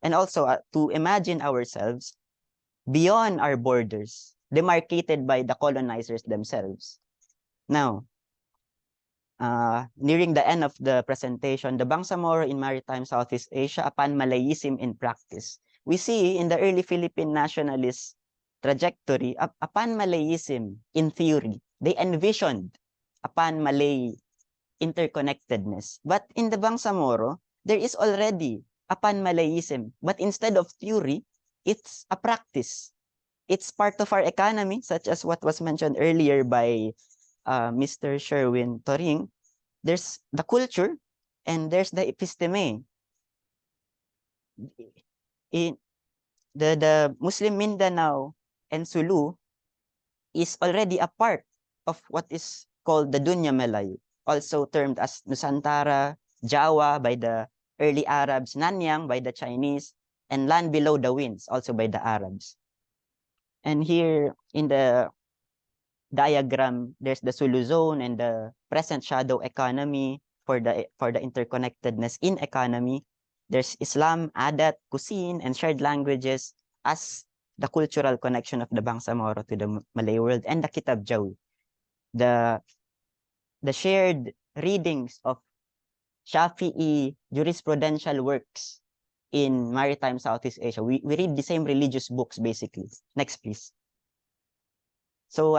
And also to imagine ourselves beyond our borders, demarcated by the colonizers themselves. Now, nearing the end of the presentation, the Bangsamoro in Maritime Southeast Asia, a pan-Malayism in practice. We see in the early Philippine nationalist trajectory, a pan-Malayism in theory. They envisioned a pan-Malay interconnectedness. But in the Bangsamoro, there is already a pan-Malayism. But instead of theory, it's a practice. It's part of our economy, such as what was mentioned earlier by Mr. Sherwin Toring. There's the culture and there's the episteme. In the Muslim Mindanao and Sulu is already a part of what is called the Dunya Melayu, also termed as Nusantara, Jawa by the early Arabs, Nanyang by the Chinese, and Land Below the Winds also by the Arabs. And here in the diagram, there's the Sulu zone and the present shadow economy for the interconnectedness in economy. There's Islam, adat, cuisine, and shared languages as the cultural connection of the Bangsamoro to the Malay world, and the Kitab Jawi, the shared readings of Shafi'i jurisprudential works in maritime Southeast Asia. We read the same religious books basically. Next, please. So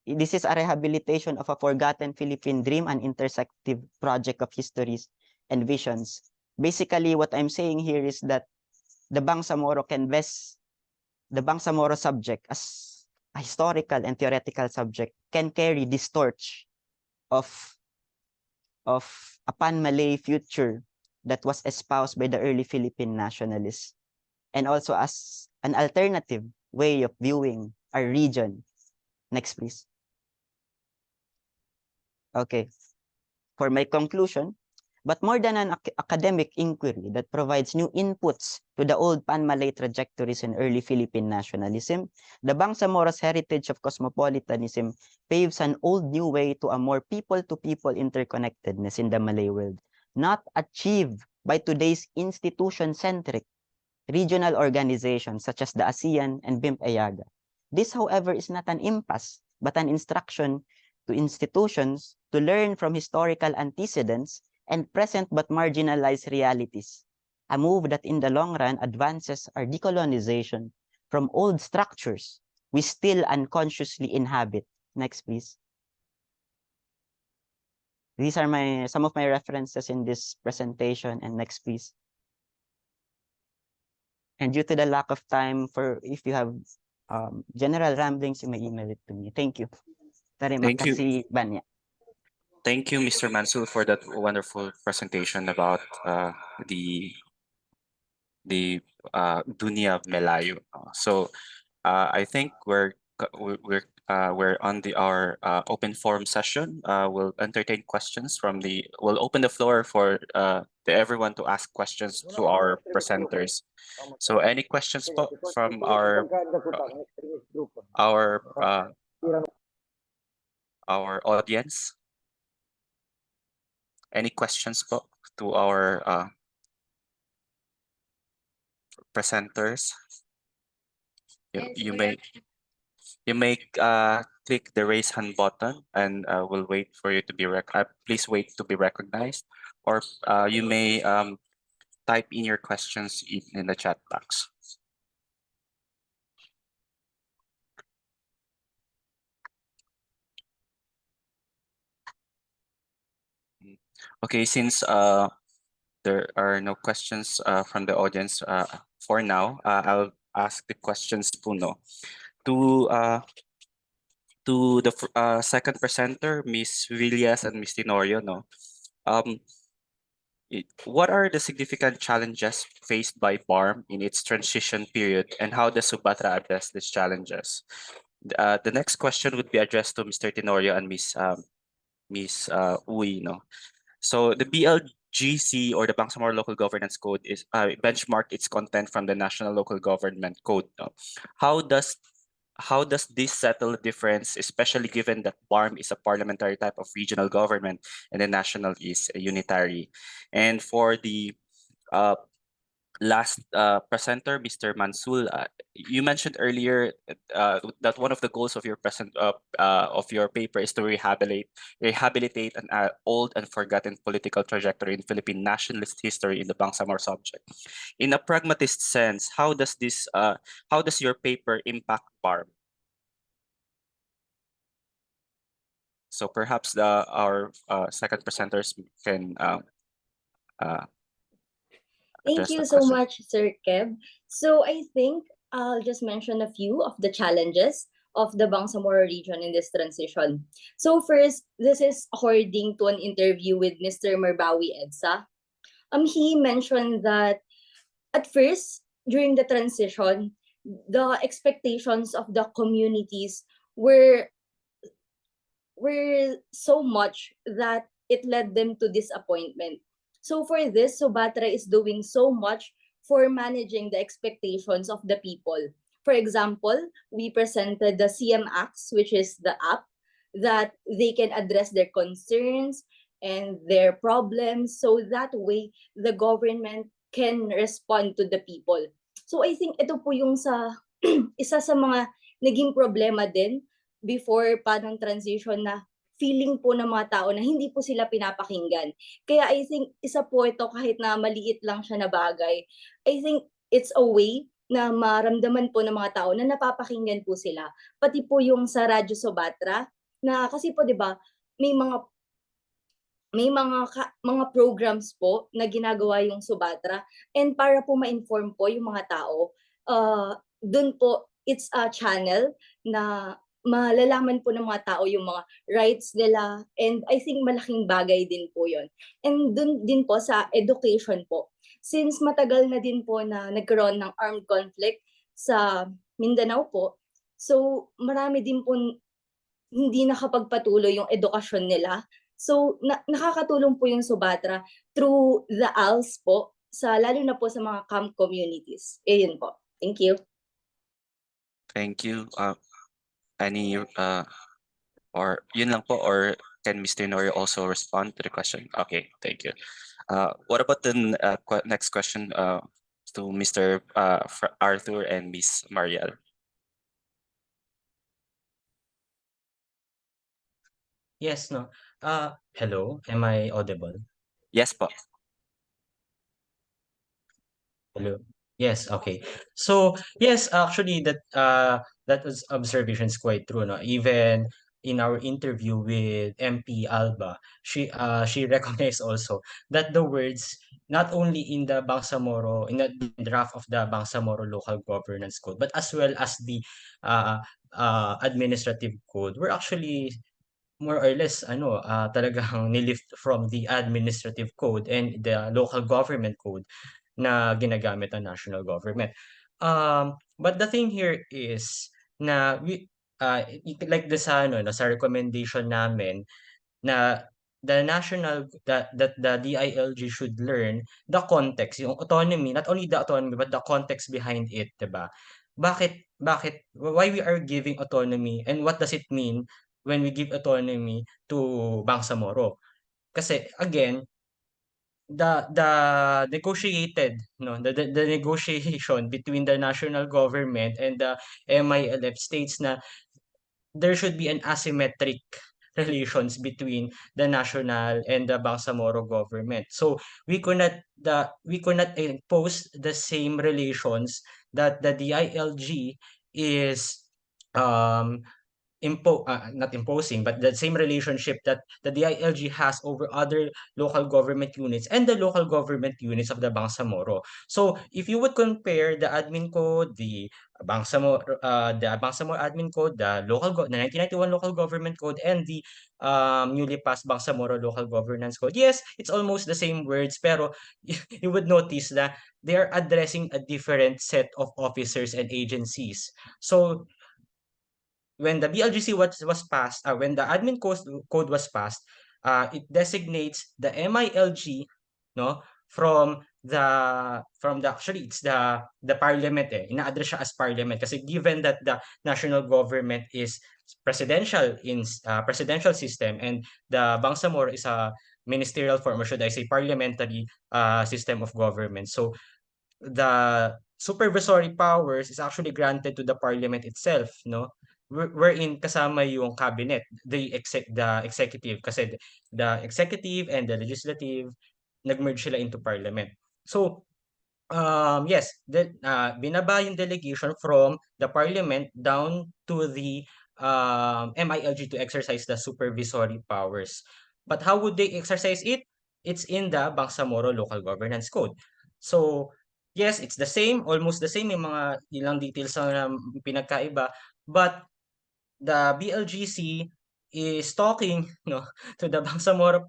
this is a rehabilitation of a forgotten Philippine dream, an intersective project of histories and visions. Basically, what I'm saying here is that the Bangsamoro subject as a historical and theoretical subject can carry this torch of a pan-Malay future that was espoused by the early Philippine nationalists, and also as an alternative way of viewing our region. Next, please. Okay. For my conclusion, but more than an academic inquiry that provides new inputs to the old pan-Malay trajectories in early Philippine nationalism, the Bangsamoro's heritage of cosmopolitanism paves an old new way to a more people-to-people interconnectedness in the Malay world, not achieved by today's institution-centric regional organizations such as the ASEAN and BIMP-EYAGA. This, however, is not an impasse, but an instruction to institutions to learn from historical antecedents and present but marginalized realities, a move that in the long run advances our decolonization from old structures we still unconsciously inhabit. Next, please. These are some of my references in this presentation, and next, please. And due to the lack of time, if you have general ramblings, you may email it to me. Thank you. Terima Thank you. kasih banyak. Thank you, Mr. Mansul, for that wonderful presentation about the Dunia Melayu. I think we're on our open forum session. We'll entertain questions we'll open the floor for to everyone to ask questions to our presenters. So any questions from our audience? Any questions to our presenters. You may click the raise hand button, and we'll wait for you to be please wait to be recognized, or you may type in your questions in the chat box. Okay, since there are no questions from the audience for now, I'll ask the questions Puno to the second presenter, Miss Villas and Miss Tenorio. No, um, what are the significant challenges faced by BARM in its transition period, and how does Subatra address these challenges? The next question would be addressed to Mr. Tenorio and Miss Uy. No, so the BLGC, or the Bangsamoro Local Governance Code, is benchmark its content from the National Local Government Code. No? How does this settle the difference, especially given that BARM is a parliamentary type of regional government and the national is a unitary? And for the uh, last presenter, Mr. Mansul, you mentioned earlier that one of the goals of your of your paper is to rehabilitate an old and forgotten political trajectory in Philippine nationalist history in the Bangsamoro subject. In a pragmatist sense, how does your paper impact BARM? So perhaps our second presenters can Thank address you that so question. much, Sir Kev. So I think I'll just mention a few of the challenges of the Bangsamoro region in this transition. So first, this is according to an interview with Mr. Merbawi Edsa. He mentioned that at first, during the transition, the expectations of the communities were so much that it led them to disappointment. So for this, Subatra is doing so much for managing the expectations of the people. For example, we presented the CM Acts, which is the app that they can address their concerns and their problems. So that way, the government can respond to the people. So I think ito po yung isa sa mga naging problema din before pa ng transition, na feeling po ng mga tao na hindi po sila pinapakinggan. Kaya I think isa po ito, kahit na maliit lang siya na bagay, I think it's a way na maramdaman po ng mga tao na napapakinggan po sila. Pati po yung sa Radyo Sobatra, na kasi po 'di ba, may mga programs po na ginagawa yung Subatra, and para po ma-inform po yung mga tao, dun po it's a channel na malalaman po ng mga tao yung mga rights nila, and I think malaking bagay din po yon. And dun din po sa education po, since matagal na din po na nagkaroon ng armed conflict sa Mindanao po, so marami din po hindi nakapagpatuloy yung edukasyon nila. So nakakatulong po yung Subatra through the ALS po, lalo na po sa mga camp communities. Yun po. Thank you. Thank you. Any or yun lang po, or can Mr. Norio also respond to the question? Okay, thank you. What about the next question to Mr. Arthur and Miss Mariel? Yes, no. Hello, am I audible? Yes po. Hello. Yes, okay. So yes, actually that was observation is quite true, no. Even in our interview with MP Alba, she recognized also that the words, not only in the Bangsamoro, in the draft of the Bangsamoro local governance code, but as well as the uh, administrative code, were actually more or less talagang nilift from the administrative code and the local government code na ginagamit ng national government. But the thing here is na like sa recommendation namin, na the DILG should learn the context, yung autonomy, not only the autonomy but the context behind it, 'di ba? Why we are giving autonomy, and what does it mean when we give autonomy to Bangsamoro? Kasi again, the negotiated the negotiation between the national government and the MILF states na there should be an asymmetric relations between the national and the Bangsamoro government. So we could not impose the same relations that the DILG is um not imposing, but the same relationship that the DILG has over other local government units and the local government units of the Bangsamoro. So if you would compare the admin code, the Bangsamoro admin code, the 1991 local government code, and the newly passed Bangsamoro local governance code, yes, it's almost the same words, pero you would notice that they are addressing a different set of officers and agencies. So when the BLGC was passed, when the admin code was passed, it designates the MILG, no, from the actually it's the parliament ina-address siya as parliament kasi given that the national government is presidential system and the Bangsamoro is a ministerial form, or should I say parliamentary system of government. So the supervisory powers is actually granted to the parliament itself, no? Wherein kasama yung cabinet, the executive, kasi the executive and the legislative nag-merge sila into parliament. So yes, binaba yung delegation from the parliament down to the MILG to exercise the supervisory powers. But how would they exercise it? It's in the Bangsamoro Local Governance Code. So yes, it's the same, almost the same, yung mga ilang details na pinagkaiba, but the BLGC is talking to the Bangsamoro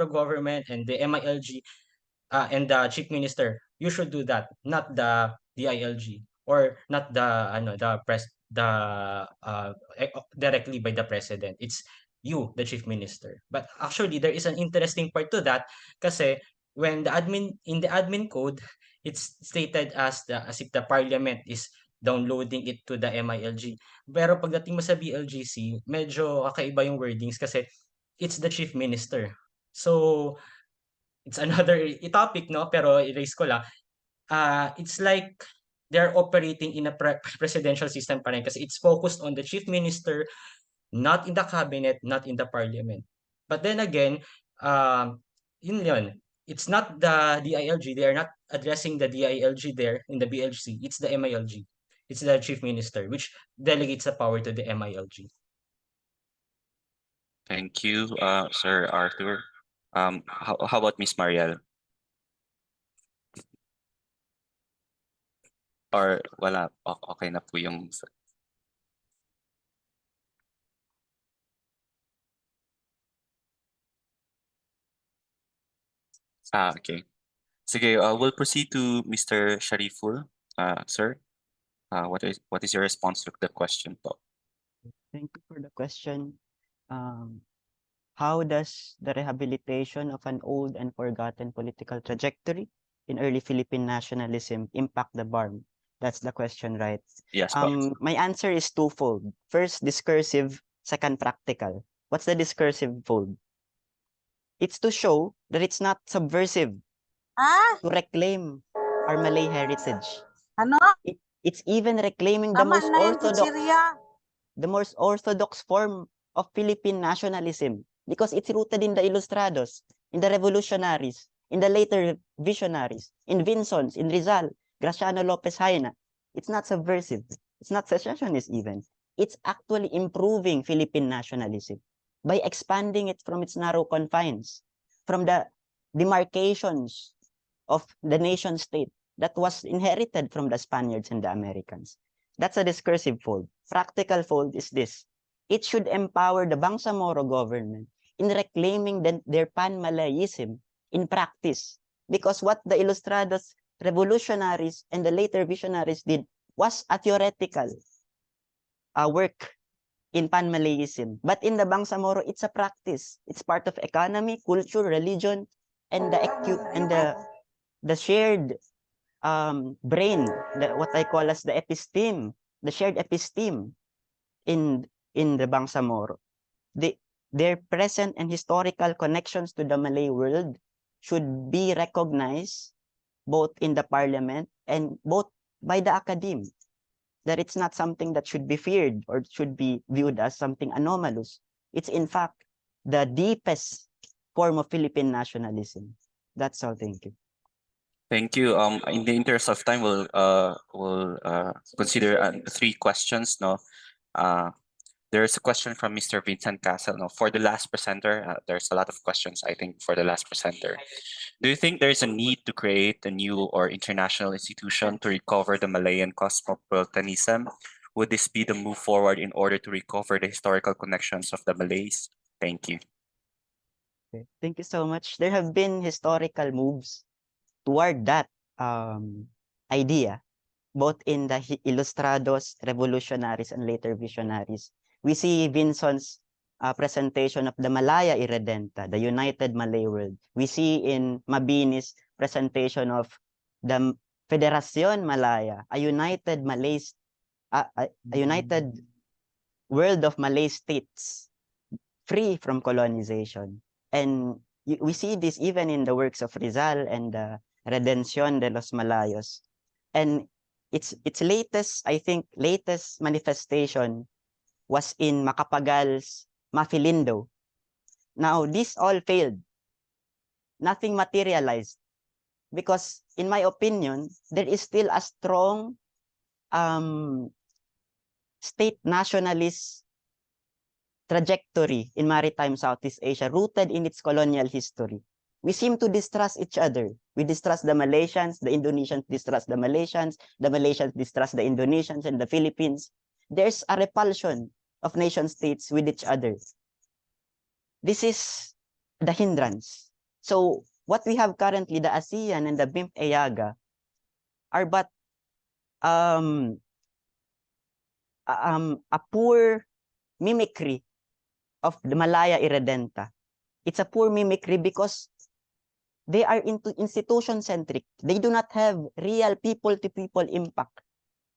government and the MILG and the chief minister. You should do that, not the DILG or not directly by the president. It's you, the chief minister. But actually, there is an interesting part to that kasi when in the admin code, it's stated as if the parliament is downloading it to the MILG. Pero pagdating mo sa BLGC, medyo kakaiba yung wordings kasi it's the chief minister. So it's another topic, no? Pero erase ko lang. It's like they're operating in a presidential system pa rin kasi it's focused on the chief minister, not in the cabinet, not in the parliament. But then again, yun. It's not the DILG. They are not addressing the DILG there in the BLG. It's the MILG. It's the chief minister, which delegates the power to the MILG. Thank you, Sir Arthur. How about Miss Mariel? Or wala, okay na po yung... Okay. Sige, we'll proceed to Mr. Shariful. Sir, what is your response to the question po? Thank you for the question. How does the rehabilitation of an old and forgotten political trajectory in early Philippine nationalism impact the BARM? That's the question, right? Yes po. My answer is twofold. First, discursive. Second, practical. What's the discursive fold? It's to show that it's not subversive to reclaim our Malay heritage. It's even reclaiming the most orthodox form of Philippine nationalism because it's rooted in the Ilustrados, in the revolutionaries, in the later visionaries, in Vinsons, in Rizal, Graciano Lopez Haina. It's not subversive. It's not secessionist even. It's actually improving Philippine nationalism by expanding it from its narrow confines, from the demarcations of the nation state that was inherited from the Spaniards and the Americans. That's a discursive fold. Practical fold is this. It should empower the Bangsamoro government in reclaiming their pan-Malayism in practice. Because what the Ilustrados revolutionaries and the later visionaries did was a theoretical work in pan-Malayism. But in the Bangsamoro, it's a practice. It's part of economy, culture, religion, and the shared brain, what I call as the episteme, the shared episteme in the Bangsamoro. Their present and historical connections to the Malay world should be recognized both in the parliament and both by the academe, that it's not something that should be feared or should be viewed as something anomalous. It's in fact the deepest form of Philippine nationalism. That's all. Thank you. Thank you. In the interest of time, we'll consider three questions. No, there's a question from Mr. Vincent Castle. No, for the last presenter, there's a lot of questions. I think for the last presenter, do you think there's a need to create a new or international institution to recover the Malayan cosmopolitanism? Would this be the move forward in order to recover the historical connections of the Malays? Thank you. Okay. Thank you so much. There have been historical moves toward that idea, both in the Ilustrados, revolutionaries, and later visionaries. We see Vinson's presentation of the Malaya Irredenta, the United Malay World. We see in Mabini's presentation of the Federación Malaya, a united a united world of Malay states free from colonization. And we see this even in the works of Rizal and the Redención de los Malayos. And its latest, I think, latest manifestation was in Macapagal's Mafilindo. Now, this all failed. Nothing materialized. Because, in my opinion, there is still a strong state nationalist trajectory in maritime Southeast Asia rooted in its colonial history. We seem to distrust each other. We distrust the Malaysians, the Indonesians distrust the Malaysians distrust the Indonesians and the Philippines. There's a repulsion of nation states with each other. This is the hindrance. So what we have currently, the ASEAN and the BIMP EAGA, are but a poor mimicry of the Malaya Irredenta. It's a poor mimicry because they are into institution-centric. They do not have real people-to-people impact.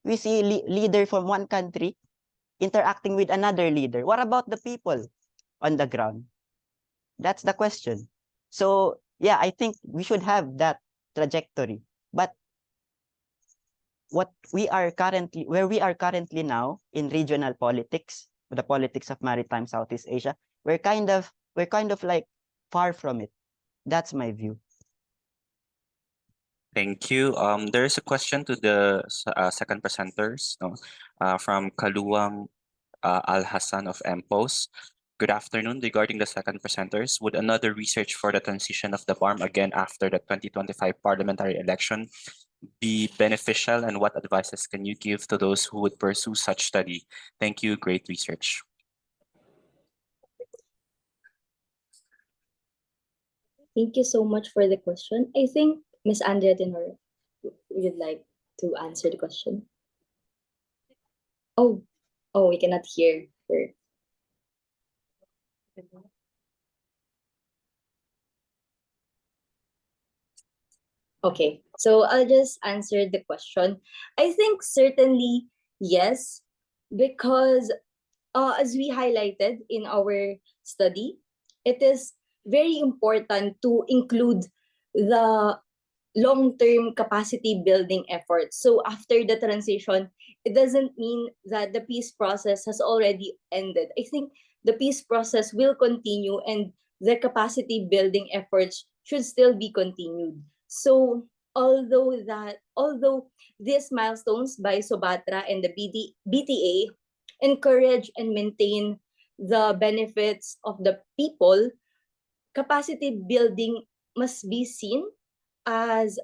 We see leader from one country interacting with another leader. What about the people on the ground? That's the question. So, yeah, I think we should have that trajectory. But where we are currently now in regional politics, the politics of maritime Southeast Asia, we're kind of like far from it. That's my view. Thank you. There is a question to the second presenters, no, from Kaluang Al Hassan of MPOS. Good afternoon. Regarding the second presenters, would another research for the transition of the BARM again after the 2025 parliamentary election be beneficial, and what advices can you give to those who would pursue such study? Thank you. Great research. Thank you so much for the question. I think Ms. Andrea Tenor would like to answer the question. Oh, we cannot hear her. Okay, so I'll just answer the question. I think certainly yes, because as we highlighted in our study, it is very important to include the long-term capacity building efforts. So after the transition, it doesn't mean that the peace process has already ended. I think the peace process will continue and the capacity building efforts should still be continued. So although these milestones by Sobatra and the BTA encourage and maintain the benefits of the people, capacity building must be seen as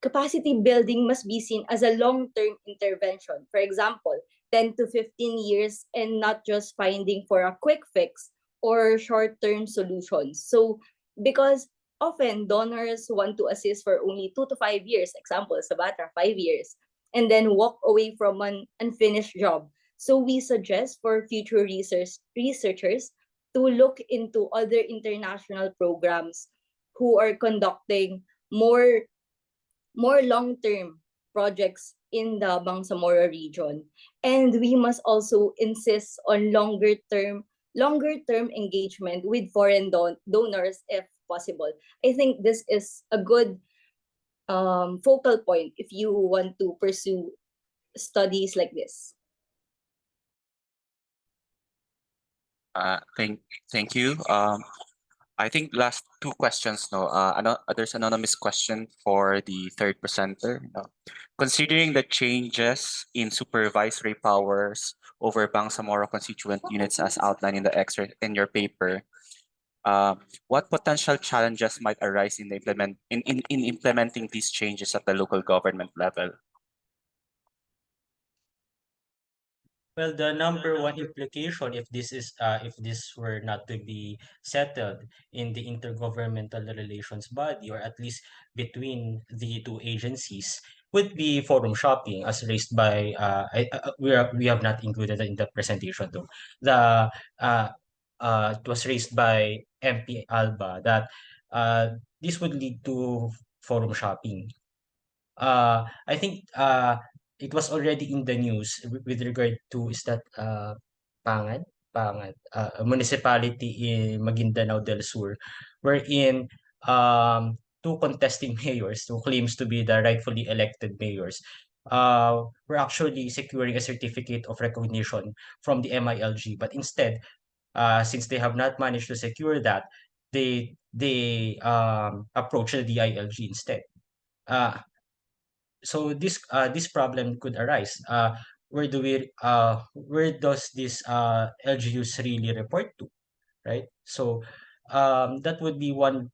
capacity building must be seen as a long-term intervention. For example, 10 to 15 years, and not just finding for a quick fix or short-term solutions. So because often donors want to assist for only 2 to 5 years, example, Sabatra, 5 years, and then walk away from an unfinished job. So we suggest for future researchers to look into other international programs who are conducting more long-term projects in the Bangsamoro region. And we must also insist on longer term engagement with foreign donors if possible. I think this is a good focal point if you want to pursue studies like this. Thank you. I think last two questions. No, there's anonymous question for the third presenter. No. Considering the changes in supervisory powers over Bangsamoro constituent units as outlined in the excerpt in your paper, what potential challenges might arise in implementing these changes at the local government level? Well, the number one implication, if this were not to be settled in the intergovernmental relations body, or at least between the two agencies, would be forum shopping, as raised by we have not included it in the presentation though. The it was raised by MP Alba that this would lead to forum shopping. I think it was already in the news with regard to, is that Pangad, a municipality in Maguindanao del Sur, wherein two contesting mayors who claims to be the rightfully elected mayors were actually securing a certificate of recognition from the MILG, but instead, since they have not managed to secure that, they approach the DILG instead. Uh, so this problem could arise. Where does this LGUs really report to, right? So that would be one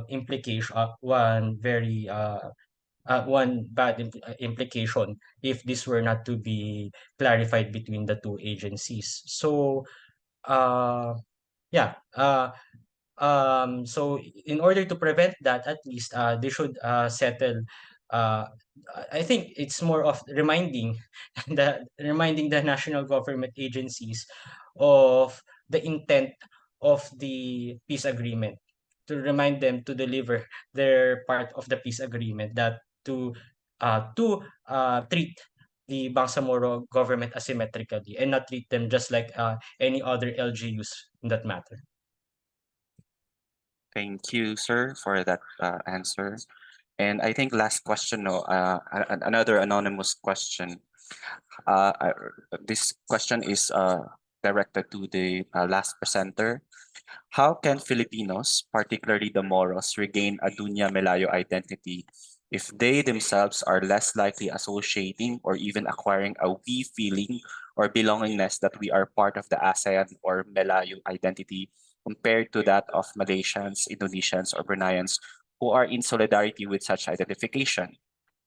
implication, one bad implication if this were not to be clarified between the two agencies. So uh, yeah, so in order to prevent that, at least they should settle. Uh, I think it's more of reminding the national government agencies of the intent of the peace agreement, to remind them to deliver their part of the peace agreement, that to treat the Bangsamoro government asymmetrically and not treat them just like any other LGUs in that matter. Thank you, sir, for that answer. And I think last question, no, another anonymous question. This question is directed to the last presenter. How can Filipinos, particularly the Moros, regain a Dunya Melayo identity if they themselves are less likely associating or even acquiring a we feeling or belongingness that we are part of the ASEAN or Melayo identity compared to that of Malaysians, Indonesians, or Bruneians who are in solidarity with such identification?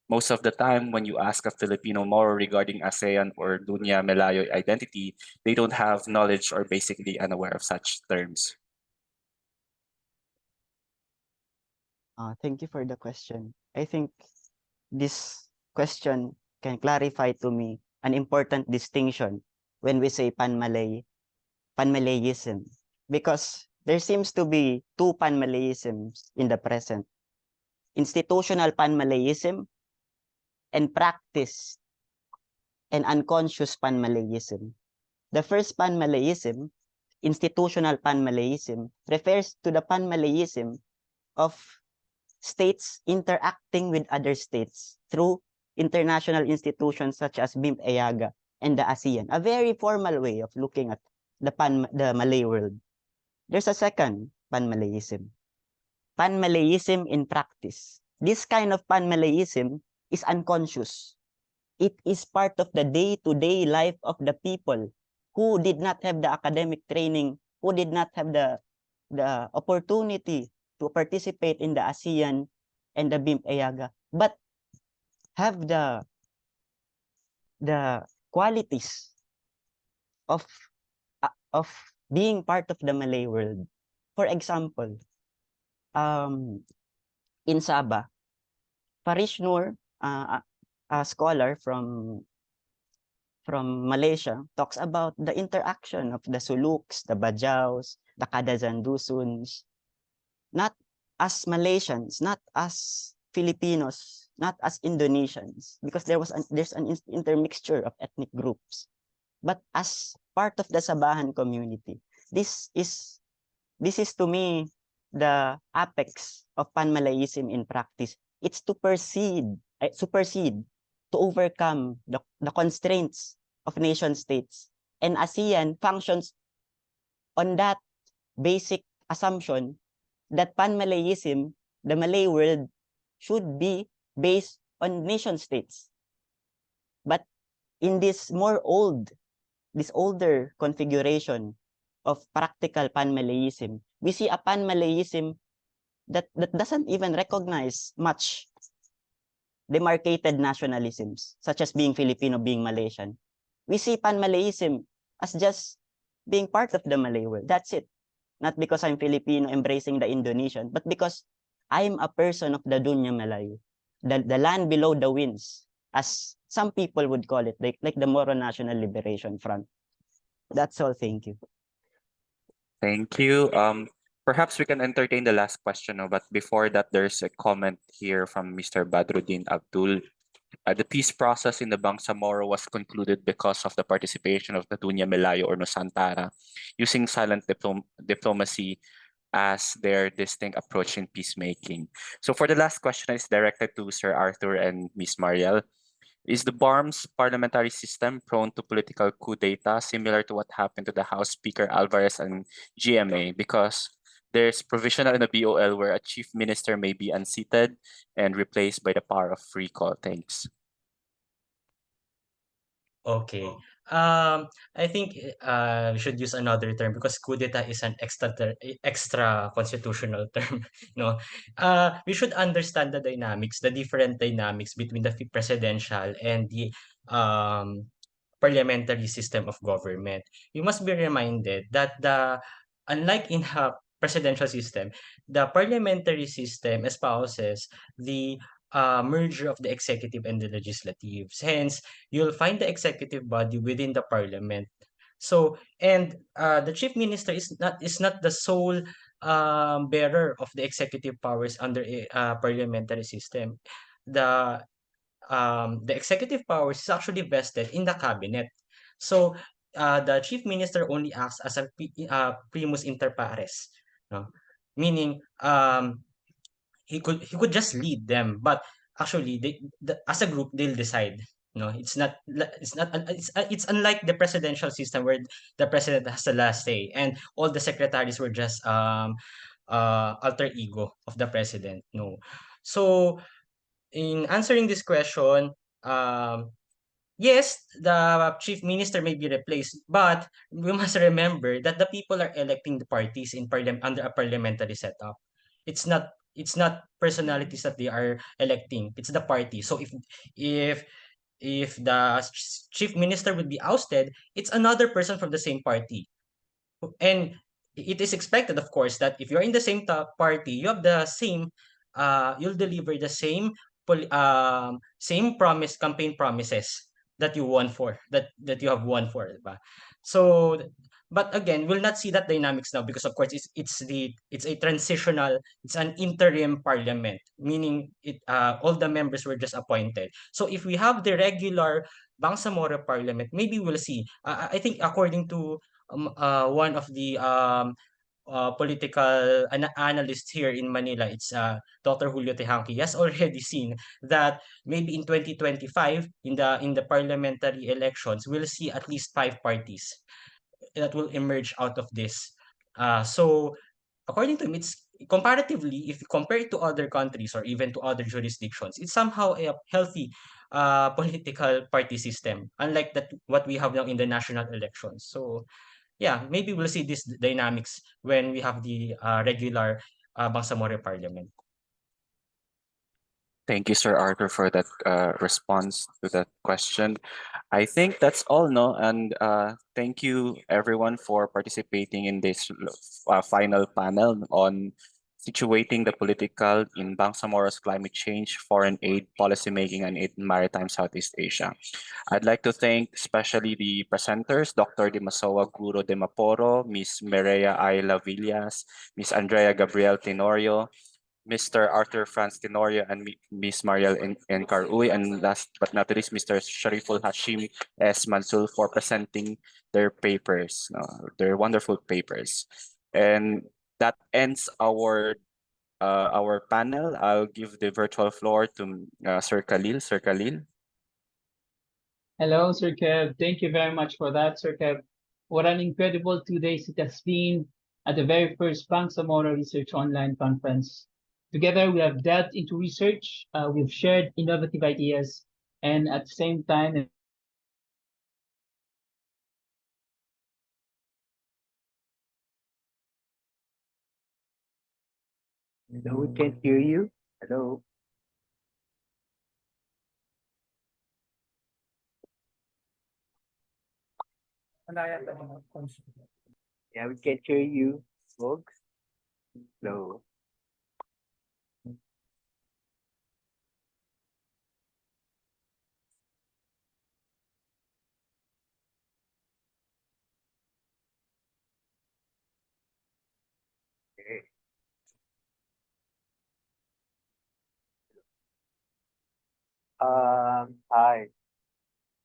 Most of the time, when you ask a Filipino Moro regarding ASEAN or Dunya Melayo identity, they don't have knowledge or basically unaware of such terms. Thank you for the question. I think this question can clarify to me an important distinction when we say Panmalayism, because there seems to be two Panmalayisms in the present: institutional Panmalayism and practice and unconscious Panmalayism. The first Panmalayism, institutional Panmalayism, refers to the Panmalayism of states interacting with other states through international institutions such as BIMP-EAGA and the ASEAN, a very formal way of looking at the Malay world. There's a second Panmalayism, Panmalayism in practice. This kind of Panmalayism is unconscious. It is part of the day-to-day life of the people who did not have the academic training, who did not have the opportunity to participate in the ASEAN and the BIMP-EAGA, but have the qualities of being part of the Malay world. For example, in Sabah, Farish Noor, a scholar from Malaysia, talks about the interaction of the Suluks, the Bajaus, the Kadazan Dusuns, not as Malaysians, not as Filipinos, not as Indonesians, because there's an intermixture of ethnic groups, but as part of the Sabahan community. This is to me the apex of Panmalayism in practice. It's to supersede, to overcome the constraints of nation states. And ASEAN functions on that basic assumption that Panmalayism, the Malay world, should be based on nation states. But in this older configuration of practical Panmalayism, we see a Panmalayism that doesn't even recognize much demarcated nationalisms, such as being Filipino, being Malaysian. We see Pan-Malayism as just being part of the Malay world. That's it. Not because I'm Filipino embracing the Indonesian, but because I'm a person of the Dunya Malayu, the land below the winds, as some people would call it, like the Moro National Liberation Front. That's all. Thank you. Thank you. Perhaps we can entertain the last question, no? But before that, there's a comment here from Mr. Badruddin Abdul. The peace process in the Bangsamoro was concluded because of the participation of the Dunya Melayo or Nusantara, using silent diplomacy as their distinct approach in peacemaking. So for the last question, it's directed to Sir Arthur and Ms. Mariel. Is the BARM's parliamentary system prone to political coup d'etat, similar to what happened to the House Speaker Alvarez and GMA? Because there's provisional in the BOL where a chief minister may be unseated and replaced by the power of recall. Thanks. Okay. I think we should use another term because coup d'etat is an extra constitutional term. No, we should understand the dynamics, the different dynamics between the presidential and the um, parliamentary system of government. You must be reminded that unlike in a presidential system, the parliamentary system espouses the merger of the executive and the legislative. Hence, you'll find the executive body within the parliament. So, and the chief minister is not the sole bearer of the executive powers under a parliamentary system. The the executive powers is actually vested in the cabinet. So, the chief minister only acts as a primus inter pares, no? Meaning, he could just lead them, but actually as a group they'll decide. No, it's unlike the presidential system where the president has the last say and all the secretaries were just alter ego of the president. No. So in answering this question, um yes, the chief minister may be replaced, but we must remember that the people are electing the parties in under a parliamentary setup. It's not personalities that they are electing. It's the party. So if if the chief minister would be ousted, it's another person from the same party. And it is expected, of course, that if you're in the same top party, you have the same, you'll deliver the same campaign promises that you won for, that you have won for, diba? So, but again, we'll not see that dynamics now because, of course, it's a transitional, it's an interim parliament, meaning all the members were just appointed. So if we have the regular Bangsamoro parliament, maybe we'll see. I think according to one of the political analysts here in Manila, it's Dr. Julio Tejanqui, has already seen that maybe in 2025, in the parliamentary elections, we'll see at least 5 parties that will emerge out of this. So according to me, it's comparatively, if you compare it to other countries or even to other jurisdictions, it's somehow a healthy political party system, unlike that what we have now in the national elections. So yeah, maybe we'll see these dynamics when we have the regular Bangsamoro Parliament. Thank you, Sir Arthur, for that response to that question. I think that's all, no? And thank you, everyone, for participating in this final panel on situating the political in Bangsamoro's climate change, foreign aid, policymaking, and aid in maritime Southeast Asia. I'd like to thank especially the presenters, Dr. Dimasoa Guro de Maporo, Ms. Mireya Ayla Villas, Ms. Andrea Gabriel Tenorio, Mr. Arthur Franz Tenorio, and Ms. Mariel Encaruy, and last but not least, Mr. Shariful Hashim S. Mansul for presenting their papers, their wonderful papers. And that ends our panel. I'll give the virtual floor to Sir Khalil. Sir Khalil. Hello, Sir Kev. Thank you very much for that, Sir Kev. What an incredible 2 days it has been at the very first Bangsamoro Research Online Conference. Together, we have delved into research, we've shared innovative ideas, and at the same time, No, we can't hear you. Hello. Yeah, we can't hear you, folks. Hello. Okay. Hi.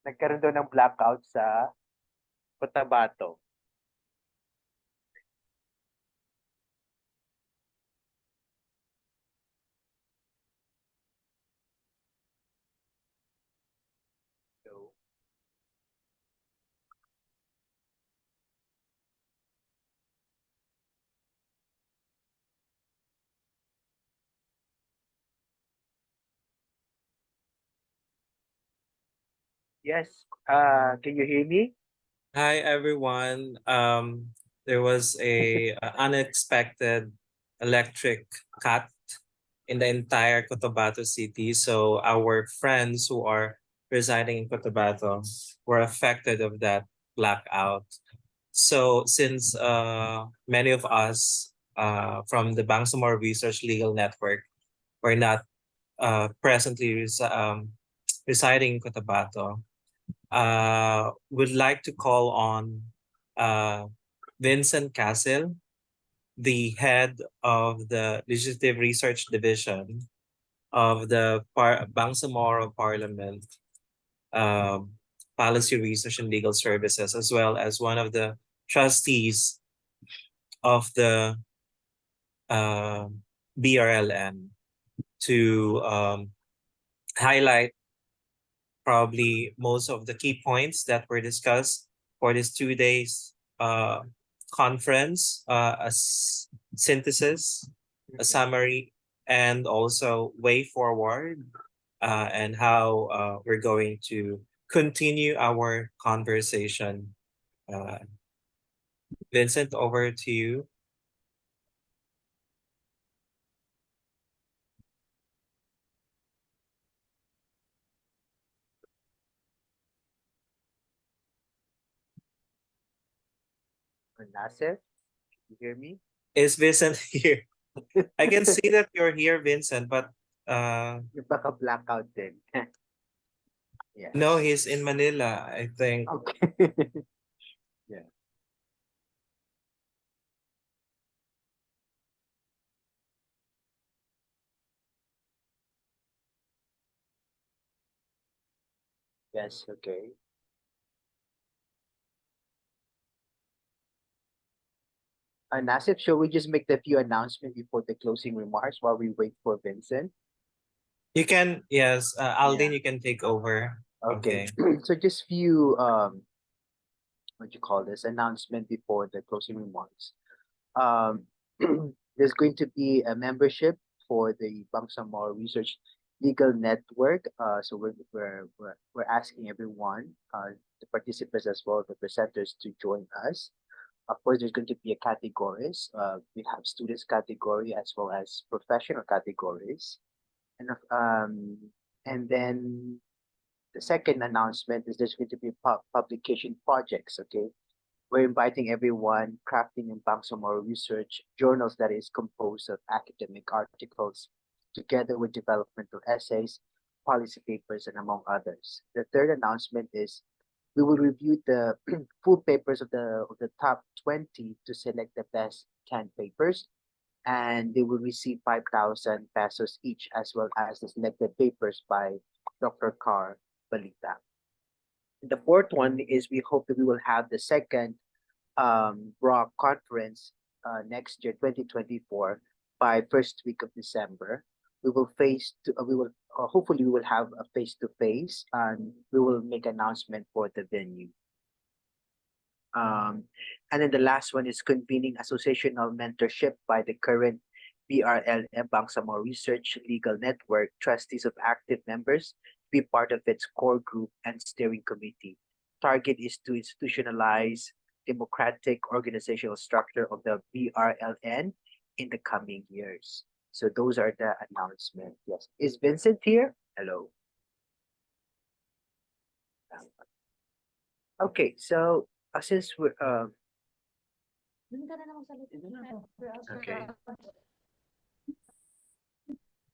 Nagkaroon daw ng blackout sa Cotabato. So, yes. Can you hear me? Hi everyone. There was a unexpected electric cut in the entire Cotabato city. So our friends who are residing in Cotabato were affected of that blackout. So since many of us from the Bangsamoro Research Legal Network were not presently residing in Cotabato, would like to call on uh, Vincent Castle, the head of the Legislative Research Division of the Bangsamoro Parliament Policy Research and Legal Services, as well as one of the trustees of the uh, BRLN to highlight probably most of the key points that were discussed for this 2 days conference, a synthesis, a summary, and also way forward and how we're going to continue our conversation. Vincent, over to you. Nasir, you hear me? Is Vincent here? I can see that you're here, Vincent, but Yung baka blackout din. Yes. no, he's in Manila, I think. Okay. Yeah. Yes, okay. Nasir, shall we just make the few announcements before the closing remarks while we wait for Vincent? You can, yes, Aldin, Yeah. you can take over. Okay. Okay. So just few what you call this announcement before the closing remarks. Um, there's going to be a membership for the Bangsamoro Research Legal Network. So we're asking everyone, the participants as well, the presenters to join us. Of course, there's going to be a categories. We have students category as well as professional categories, and and then the second announcement is there's going to be publication projects. Okay, we're inviting everyone crafting in Bangsamoro research journals that is composed of academic articles together with developmental essays, policy papers, and among others. The third announcement is we will review the full papers of the top 20 to select the best 10 papers, and they will receive 5,000 pesos each, as well as the selected papers by Dr. Carr Balita. The fourth one is we hope that we will have the second BROC conference next year, 2024, by first week of December, we will hopefully we will have a face to face, and we will make announcement for the venue. And then the last one is convening associational mentorship by the current BRLN Bangsamoro Research Legal Network trustees of active members to be part of its core group and steering committee. Target is to institutionalize democratic organizational structure of the BRLN in the coming years. So those are the announcements. Yes. Is Vincent here? Hello. Okay, so since we're okay.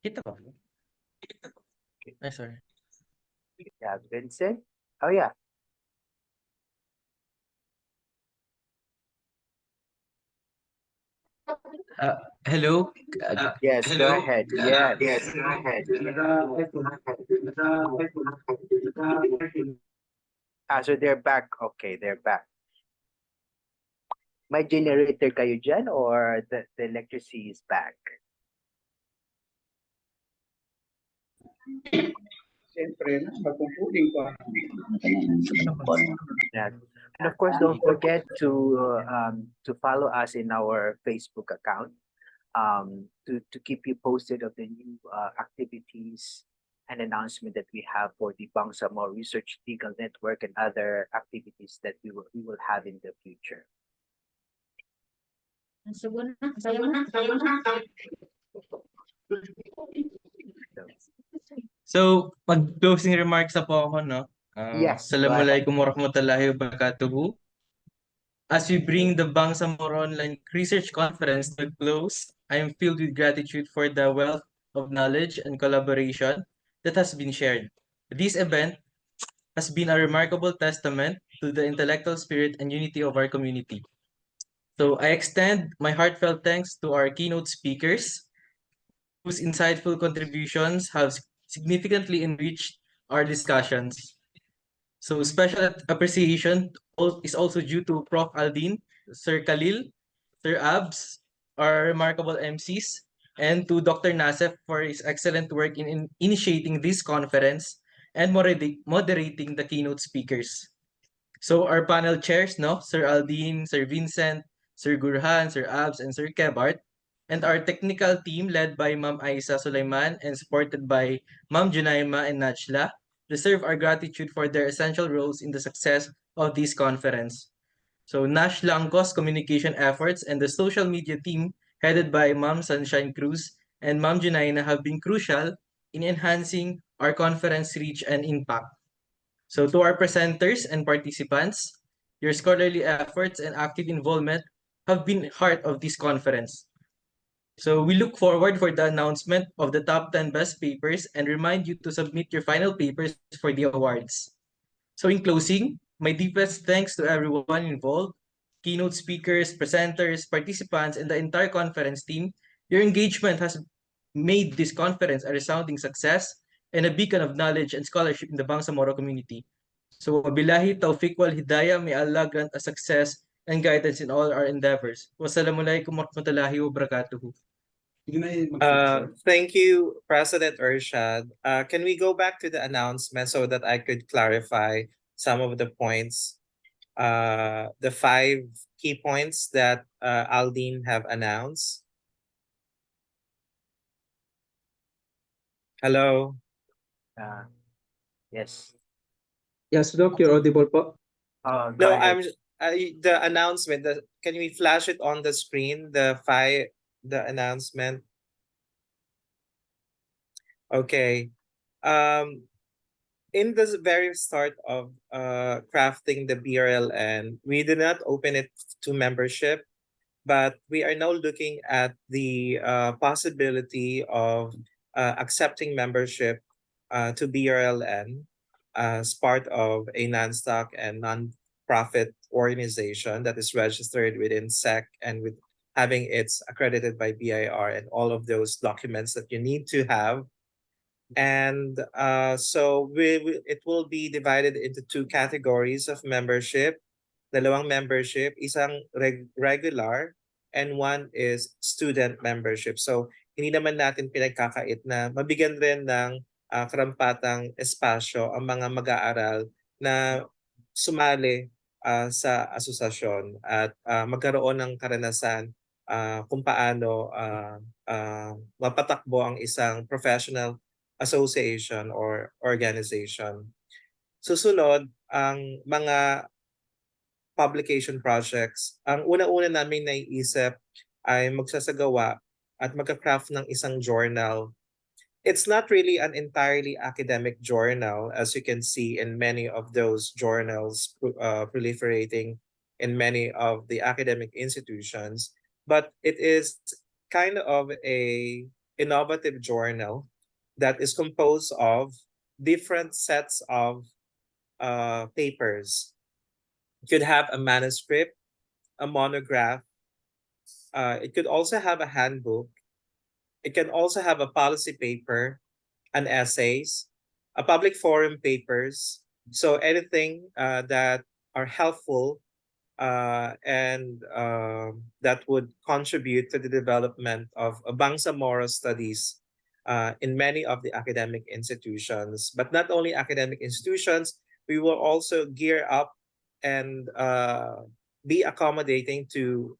Kita ba? Ay, sorry. Yeah, Vincent. Oh yeah. Hello. Yes, go ahead. Yes. Go ahead. So they're back. Okay, they're back. May generator kayo dyan, or the electricity is back? Yeah. And of course, don't forget to follow us in our Facebook account, to keep you posted of the new activities and announcement that we have for the Bangsamoro Research Legal Network and other activities that we will have in the future. So, pag-closing remarks na po ako, no? Yes, go ahead. Assalamualaikum warahmatullahi wabarakatuh. As we bring the Bangsamoro Online Research Conference to a close, I am filled with gratitude for the wealth of knowledge and collaboration that has been shared. This event has been a remarkable testament to the intellectual spirit and unity of our community. So I extend my heartfelt thanks to our keynote speakers, whose insightful contributions have significantly enriched our discussions. So special appreciation is also due to Prof. Aldin, Sir Khalil, Sir Abs, our remarkable MCs, and to Dr. Nasef for his excellent work in initiating this conference and moderating the keynote speakers. So our panel chairs, no, Sir Aldin, Sir Vincent, Sir Gurhan, Sir Abs, and Sir Kebart, and our technical team led by Ma'am Aisa Sulaiman and supported by Ma'am Junaima and Najla deserve our gratitude for their essential roles in the success of this conference. So Nash Langko's communication efforts and the social media team headed by Ma'am Sunshine Cruz and Ma'am Junaina have been crucial in enhancing our conference reach and impact. So to our presenters and participants, your scholarly efforts and active involvement have been heart of this conference. So we look forward for the announcement of the top 10 best papers and remind you to submit your final papers for the awards. So in closing, my deepest thanks to everyone involved, keynote speakers, presenters, participants, and the entire conference team. Your engagement has made this conference a resounding success and a beacon of knowledge and scholarship in the Bangsamoro community. So wabillahi taufiq wal hidayah, may Allah grant us success and guidance in all our endeavors. Wassalamualaikum warahmatullahi wabarakatuh. Thank you, President Urshad. Can we go back to the announcement so that I could clarify some of the points, the 5 key points that Aldin have announced? Hello? Yes. Yes, Doc, you're audible po. Go No, ahead. the announcement. Can we flash it on the screen? The announcement. Okay. In the very start of crafting the BRLN, we did not open it to membership, but we are now looking at the possibility of accepting membership to BRLN as part of a non-stock and non-profit organization that is registered within SEC and with having its accredited by BIR and all of those documents that you need to have. And so it will be divided into 2 categories of membership. Dalawang membership, isang regular and one is student membership. So hindi naman natin pinagkakait na mabigyan rin ng karampatang espasyo ang mga mag-aaral na sumali sa asosasyon at magkaroon ng karanasan kung paano mapatakbo ang isang professional association or organization. Susunod, ang mga publication projects. Ang una-una namin naiisip ay magsasagawa at magka-craft ng isang journal. It's not really an entirely academic journal, as you can see in many of those journals proliferating in many of the academic institutions, but it is kind of a innovative journal that is composed of different sets of papers. It could have a manuscript, a monograph. It could also have a handbook. It can also have a policy paper, an essays, a public forum papers. So anything that are helpful and that would contribute to the development of Bangsamoro studies in many of the academic institutions. But not only academic institutions, we will also gear up and be accommodating to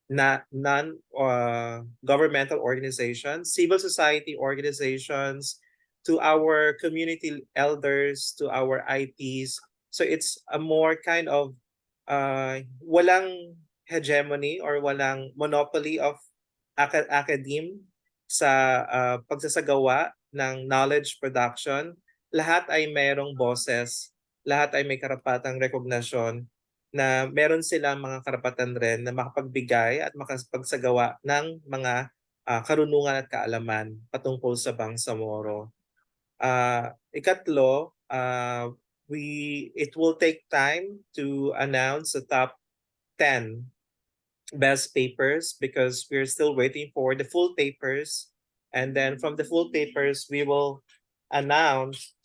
non-governmental organizations, civil society organizations, to our community elders, to our IPs. So it's a more kind of walang hegemony or walang monopoly of academe sa pagsasagawa ng knowledge production. Lahat ay mayroong boses, lahat ay may karapatang rekognasyon na meron silang mga karapatan rin na makapagbigay at makapagsagawa ng mga karunungan at kaalaman patungkol sa Bangsamoro. Ikatlo, it will take time to announce the top 10 best papers because we're still waiting for the full papers. And then from the full papers, we will announce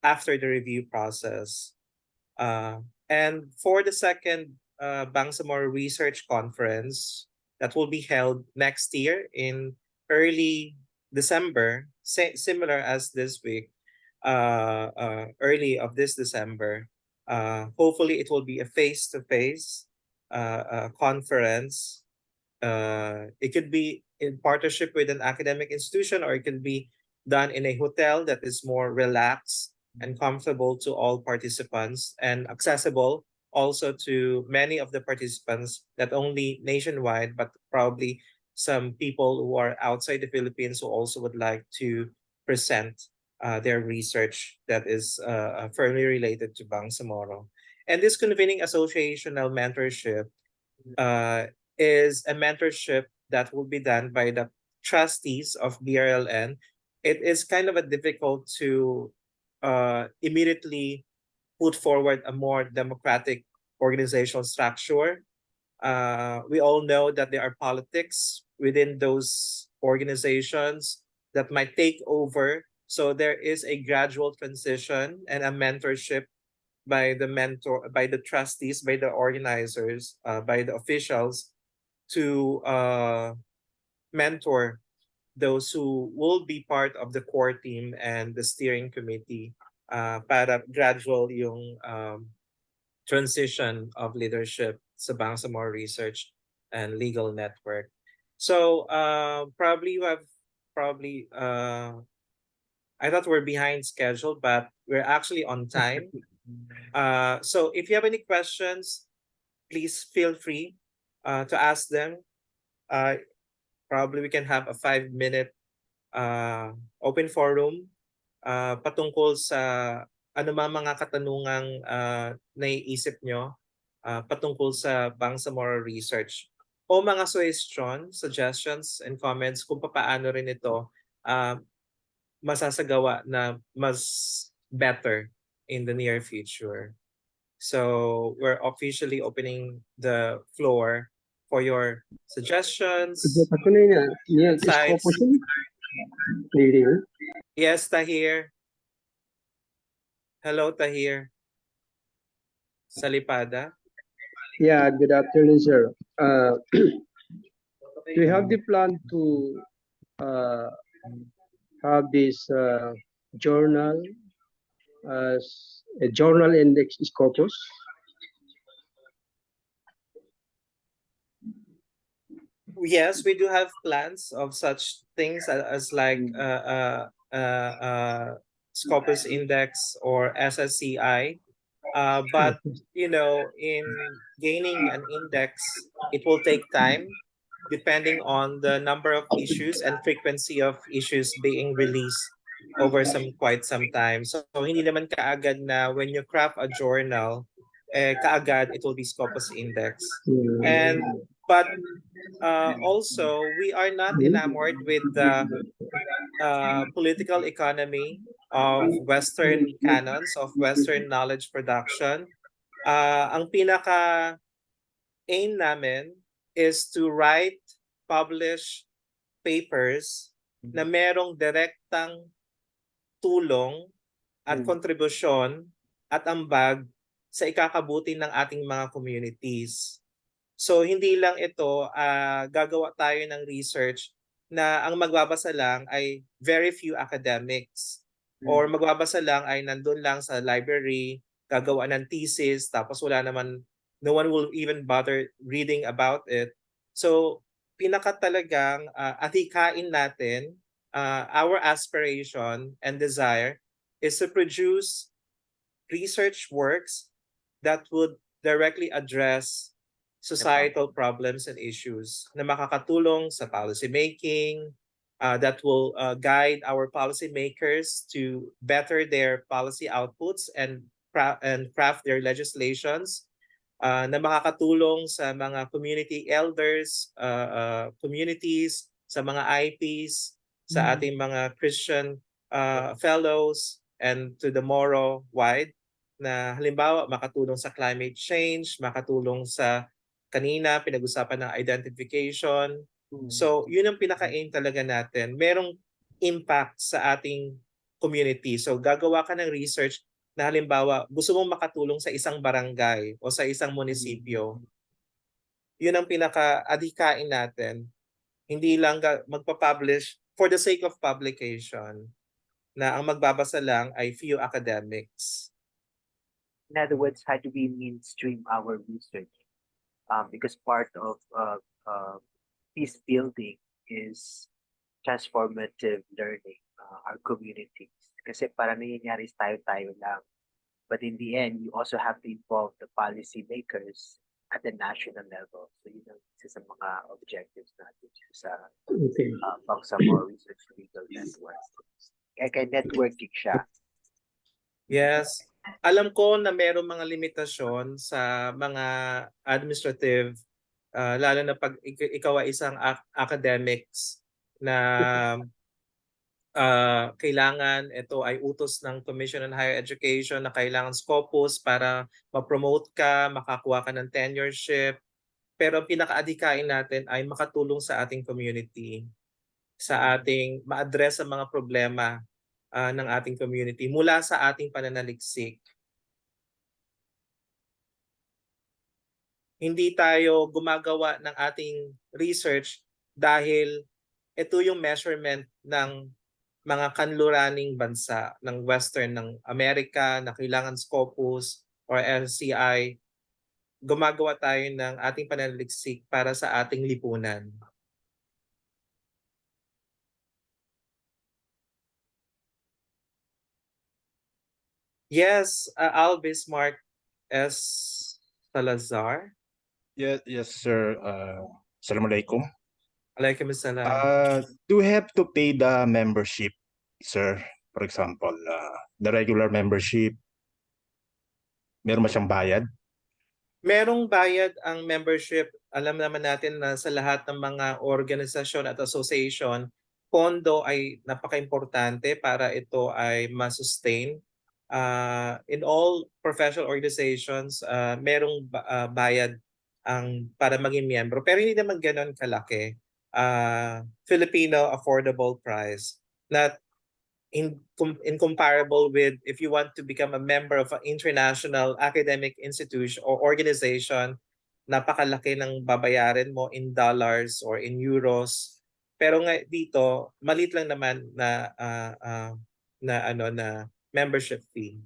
after the review process. And for the second Bangsamoro Research Conference that will be held next year in early December, similar as this week, early of this December. Hopefully, it will be a face-to-face conference. It could be in partnership with an academic institution, or it could be done in a hotel that is more relaxed and comfortable to all participants and accessible also to many of the participants, not only nationwide, but probably some people who are outside the Philippines who also would like to present their research that is firmly related to Bangsamoro. And this convening associational mentorship is a mentorship that will be done by the trustees of BRLN. It is kind of a difficult to immediately put forward a more democratic organizational structure. We all know that there are politics within those organizations that might take over. So there is a gradual transition and a mentorship by the trustees, by the organizers, by the officials to mentor those who will be part of the core team and the steering committee para gradual yung transition of leadership sa Bangsamoro Research and Legal Network. So I thought we're behind schedule, but we're actually on time. So if you have any questions, please feel free to ask them. Probably we can have a 5-minute open forum patungkol sa anumang mga katanungang naiisip nyo patungkol sa Bangsamoro Research o mga suggestions and comments kung paano rin ito masasagawa na mas better in the near future. So we're officially opening the floor for your suggestions, insights. Yes, Tahir. Hello, Tahir. Salipada. Yeah, good afternoon, sir. We have the plan to have this journal as a journal index scopus. Yes, we do have plans of such things as like Scopus Index or SSCI. But you know, in gaining an index, it will take time depending on the number of issues and frequency of issues being released over quite some time. So hindi naman kaagad na when you craft a journal, kaagad it will be Scopus Index. And but also, we are not enamored with the political economy of Western canons, of Western knowledge production. Ang pinaka-aim namin is to write, publish papers na merong direktang tulong at kontribusyon at ambag sa ikakabuti ng ating mga communities. So hindi lang ito, gagawa tayo ng research na ang magbabasa lang ay very few academics or magbabasa lang ay nandun lang sa library, gagawa ng thesis, tapos wala naman, no one will even bother reading about it. So pinaka talagang atikain natin, our aspiration and desire is to produce research works that would directly address societal problems and issues na makakatulong sa policy making, that will guide our policymakers to better their policy outputs and craft their legislations, na makakatulong sa mga community elders, communities, sa mga IPs, sa ating mga Christian fellows, and to the Moro wide, na halimbawa makatulong sa climate change, makatulong sa kanina pinag-usapan ng identification. So yun ang pinaka-aim talaga natin. Merong impact sa ating community. So gagawa ka ng research na halimbawa gusto mong makatulong sa isang barangay o sa isang munisipyo. Yun ang pinaka-adhikain natin. Hindi lang magpa-publish for the sake of publication na ang magbabasa lang ay few academics. In other words, how do we mainstream our research? Because part of peace building is transformative learning, our communities. Kasi para nangyayari tayo-tayo lang. But in the end, you also have to involve the policy makers at the national level. So yun ang isa sa mga objectives natin sa Bangsamoro Research Legal Network. Kaya networking siya. Yes. Alam ko na mayroong mga limitasyon sa mga administrative, lalo na pag ikaw ay isang academics na kailangan ito ay utos ng Commission on Higher Education na kailangan Scopus para ma-promote ka, makakuha ka ng tenureship. Pero ang pinaka-adhikain natin ay makatulong sa ating community, sa ating ma-address ang mga problema ng ating community mula sa ating pananaliksik. Hindi tayo gumagawa ng ating research dahil ito yung measurement ng mga kanluraning bansa ng Western ng Amerika na kailangan Scopus or LCI. Gumagawa tayo ng ating pananaliksik para sa ating lipunan. Yes, Alvis Mark S. Salazar. Yes, sir. Assalamualaikum. Alaikum Do we have to pay the membership, sir? For example, the regular membership, meron ba siyang bayad? Merong bayad ang membership. Alam naman natin na sa lahat ng mga organisasyon at association, pondo ay napaka-importante para ito ay ma-sustain. In all professional organizations, merong bayad para maging miyembro. Pero hindi naman ganoon kalaki. Filipino affordable price. Not incomparable with if you want to become a member of an international academic institution or organization, napakalaki ng babayarin mo in dollars or in euros. Pero nga dito, maliit lang naman na membership fee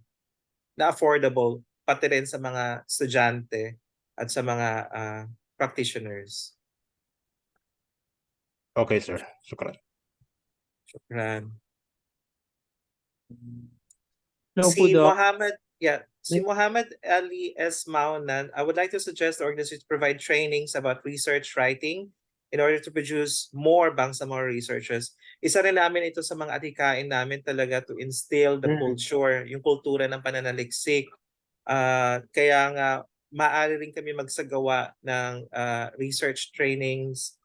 na affordable pati rin sa mga estudyante at sa mga practitioners. Okay, sir. Shukran. Shukran. Hello po, Si Doc. Muhammad Ali S. Maunan, I would like to suggest the organization to provide trainings about research writing in order to produce more Bangsamoro researchers. Isa rin namin ito sa mga atikain namin talaga to instill the culture, yung kultura ng pananaliksik. Kaya nga, maaari rin kami magsagawa ng research trainings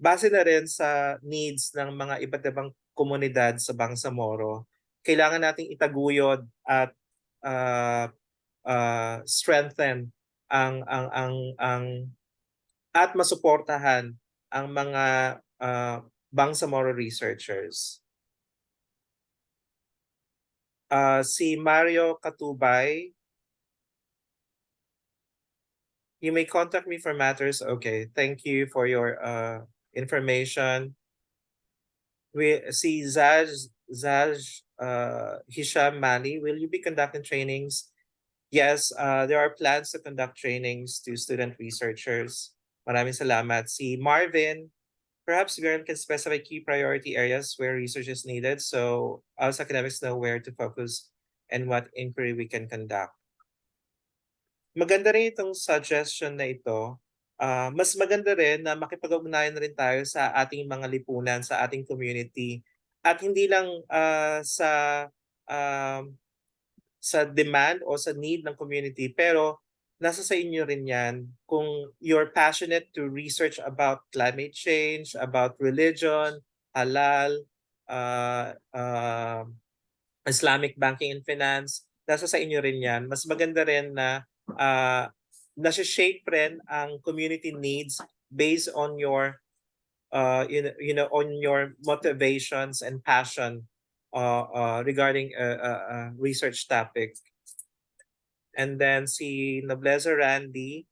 base na rin sa needs ng mga iba't ibang komunidad sa Bangsamoro. Kailangan nating itaguyod at strengthen ang at masuportahan ang mga Bangsamoro researchers. Si Mario Katubay, you may contact me for matters. Okay, thank you for your information. We see Zaj Hisham Mali, will you be conducting trainings? Yes, there are plans to conduct trainings to student researchers. Maraming salamat. Si Marvin, perhaps BRLN can specify key priority areas where research is needed so us academics know where to focus and what inquiry we can conduct. Maganda rin itong suggestion na ito. Mas maganda rin na makipag-ugnayan rin tayo sa ating mga lipunan, sa ating community. At hindi lang sa demand o sa need ng community, pero nasa sa inyo rin yan. Kung you're passionate to research about climate change, about religion, halal, Islamic banking and finance, nasa sa inyo rin yan. Mas maganda rin na nasa-shape rin ang community needs based on your on your motivations and passion regarding a research topic. And then si Nobleza Randy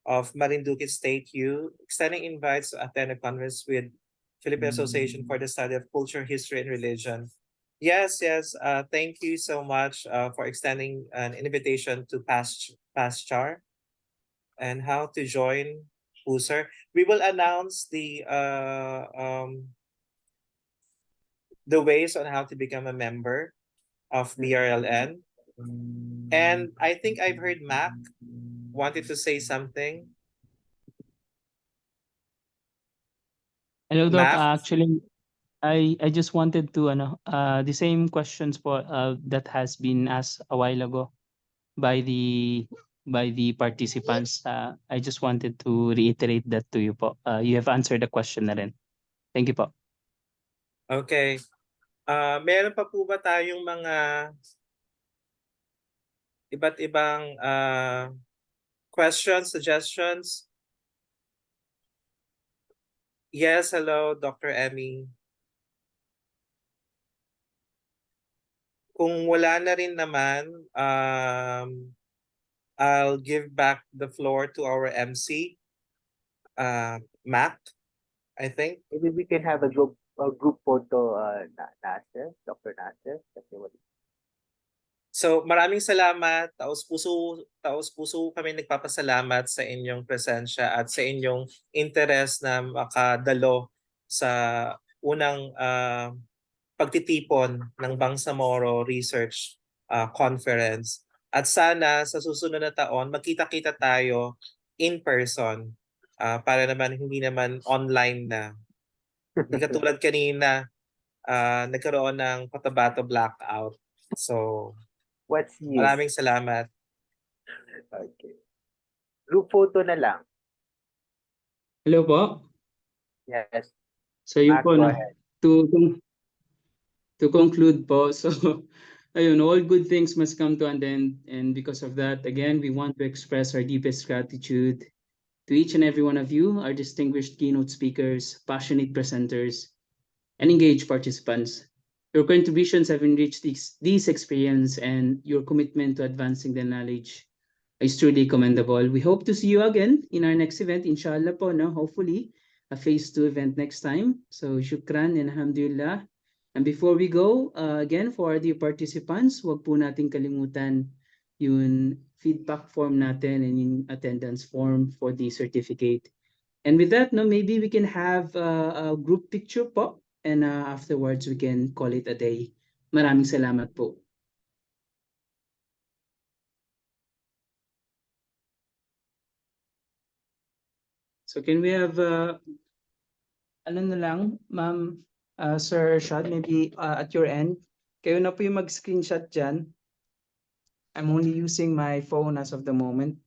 of Marinduque State U extending invites to attend a conference with Philippine Association for the Study of Culture, History, and Religion. Yes. Thank you so much for extending an invitation to PASCHAR and how to join PUSER. We will announce the ways on how to become a member of BRLN. And I think I've heard Mac wanted to say something. Hello, Doc. Mac? Actually, I just wanted to the same questions that has been asked a while ago by the participants. I just wanted to reiterate that to you po. You have answered the question na rin. Thank you po. Okay. Meron pa po ba tayong mga iba't ibang questions, suggestions? Yes, hello, Dr. Emmy. Kung wala na rin naman, I'll give back the floor to our MC, Mac, I think. Maybe we can have a group photo, Nasser, Dr. Nasser. So maraming salamat, taos-puso kami nagpapasalamat sa inyong presensya at sa inyong interest na makadalo sa unang pagtitipon ng Bangsamoro Research Conference. At sana sa susunod na taon, magkita-kita tayo in person para naman hindi naman online na. Hindi katulad kanina, nagkaroon ng patabato blackout. So, maraming salamat. Okay. Group photo na lang. Hello po. Yes. So yun Mac, po, go no? ahead. To conclude po, so ayun, all good things must come to an end, and because of that, again, we want to express our deepest gratitude to each and every one of you, our distinguished keynote speakers, passionate presenters, and engaged participants. Your contributions have enriched this experience, and your commitment to advancing the knowledge is truly commendable. We hope to see you again in our next event, inshallah po, no? Hopefully, a phase 2 event next time. So, shukran and alhamdulillah. And before we go, again, for the participants, wag po nating kalimutan yung feedback form natin and yung attendance form for the certificate. And with that, no, maybe we can have a group picture po, and afterwards we can call it a day. Maraming salamat po. So can we have, ano na lang, ma'am, Sir Rashad, maybe at your end, kayo na po yung mag-screenshot dyan. I'm only using my phone as of the moment.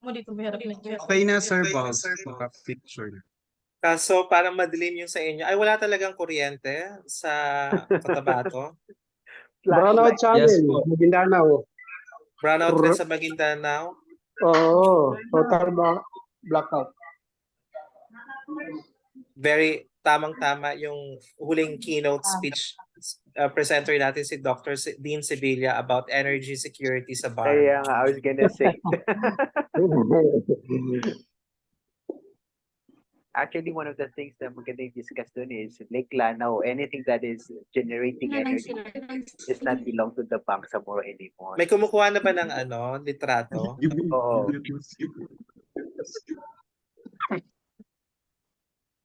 Okay na, Sir Bob. Picture. Kaso parang madilim yung sa inyo. Ay, wala talagang kuryente sa Cotabato. Brownout sa amin, Yes po. Maguindanao. Brownout ka sa Maguindanao. Oo, total blackout. Very tamang-tama yung huling keynote speech presenter natin si Dr. Dean Sevilla about energy security sa bar. Kaya nga, I was gonna say. Actually, one of the things that we're going to discuss doon is Lake Lanao, anything that is generating energy does not belong to the Bangsamoro anymore. May kumukuha na ba ng litrato? Oo. May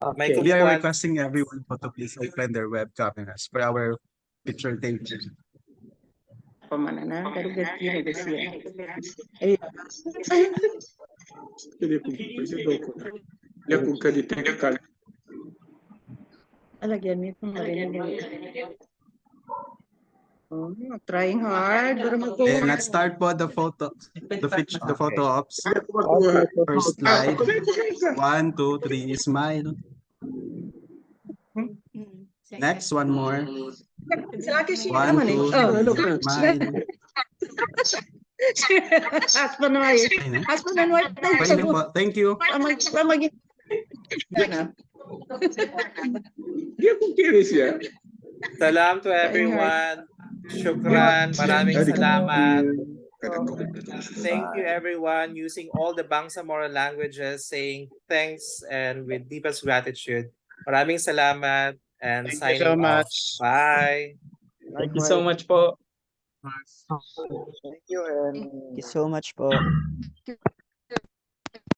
Okay. We are kumukuha. requesting everyone to please open their web cameras for our picture taking. Trying hard. Okay, let's start po the photo ops. First slide. 1, 2, 3, smile. Next, one more. 1, 2, 3, smile. Husband and wife. Husband and wife. Okay na po. Thank you. Salam to everyone. Shukran. Maraming salamat. Thank you everyone using all the Bangsamoro languages, saying thanks and with deepest gratitude. Maraming salamat and Thank you signing so much. off. Bye. Thank you so much po. Thank you. And Thank you so much po.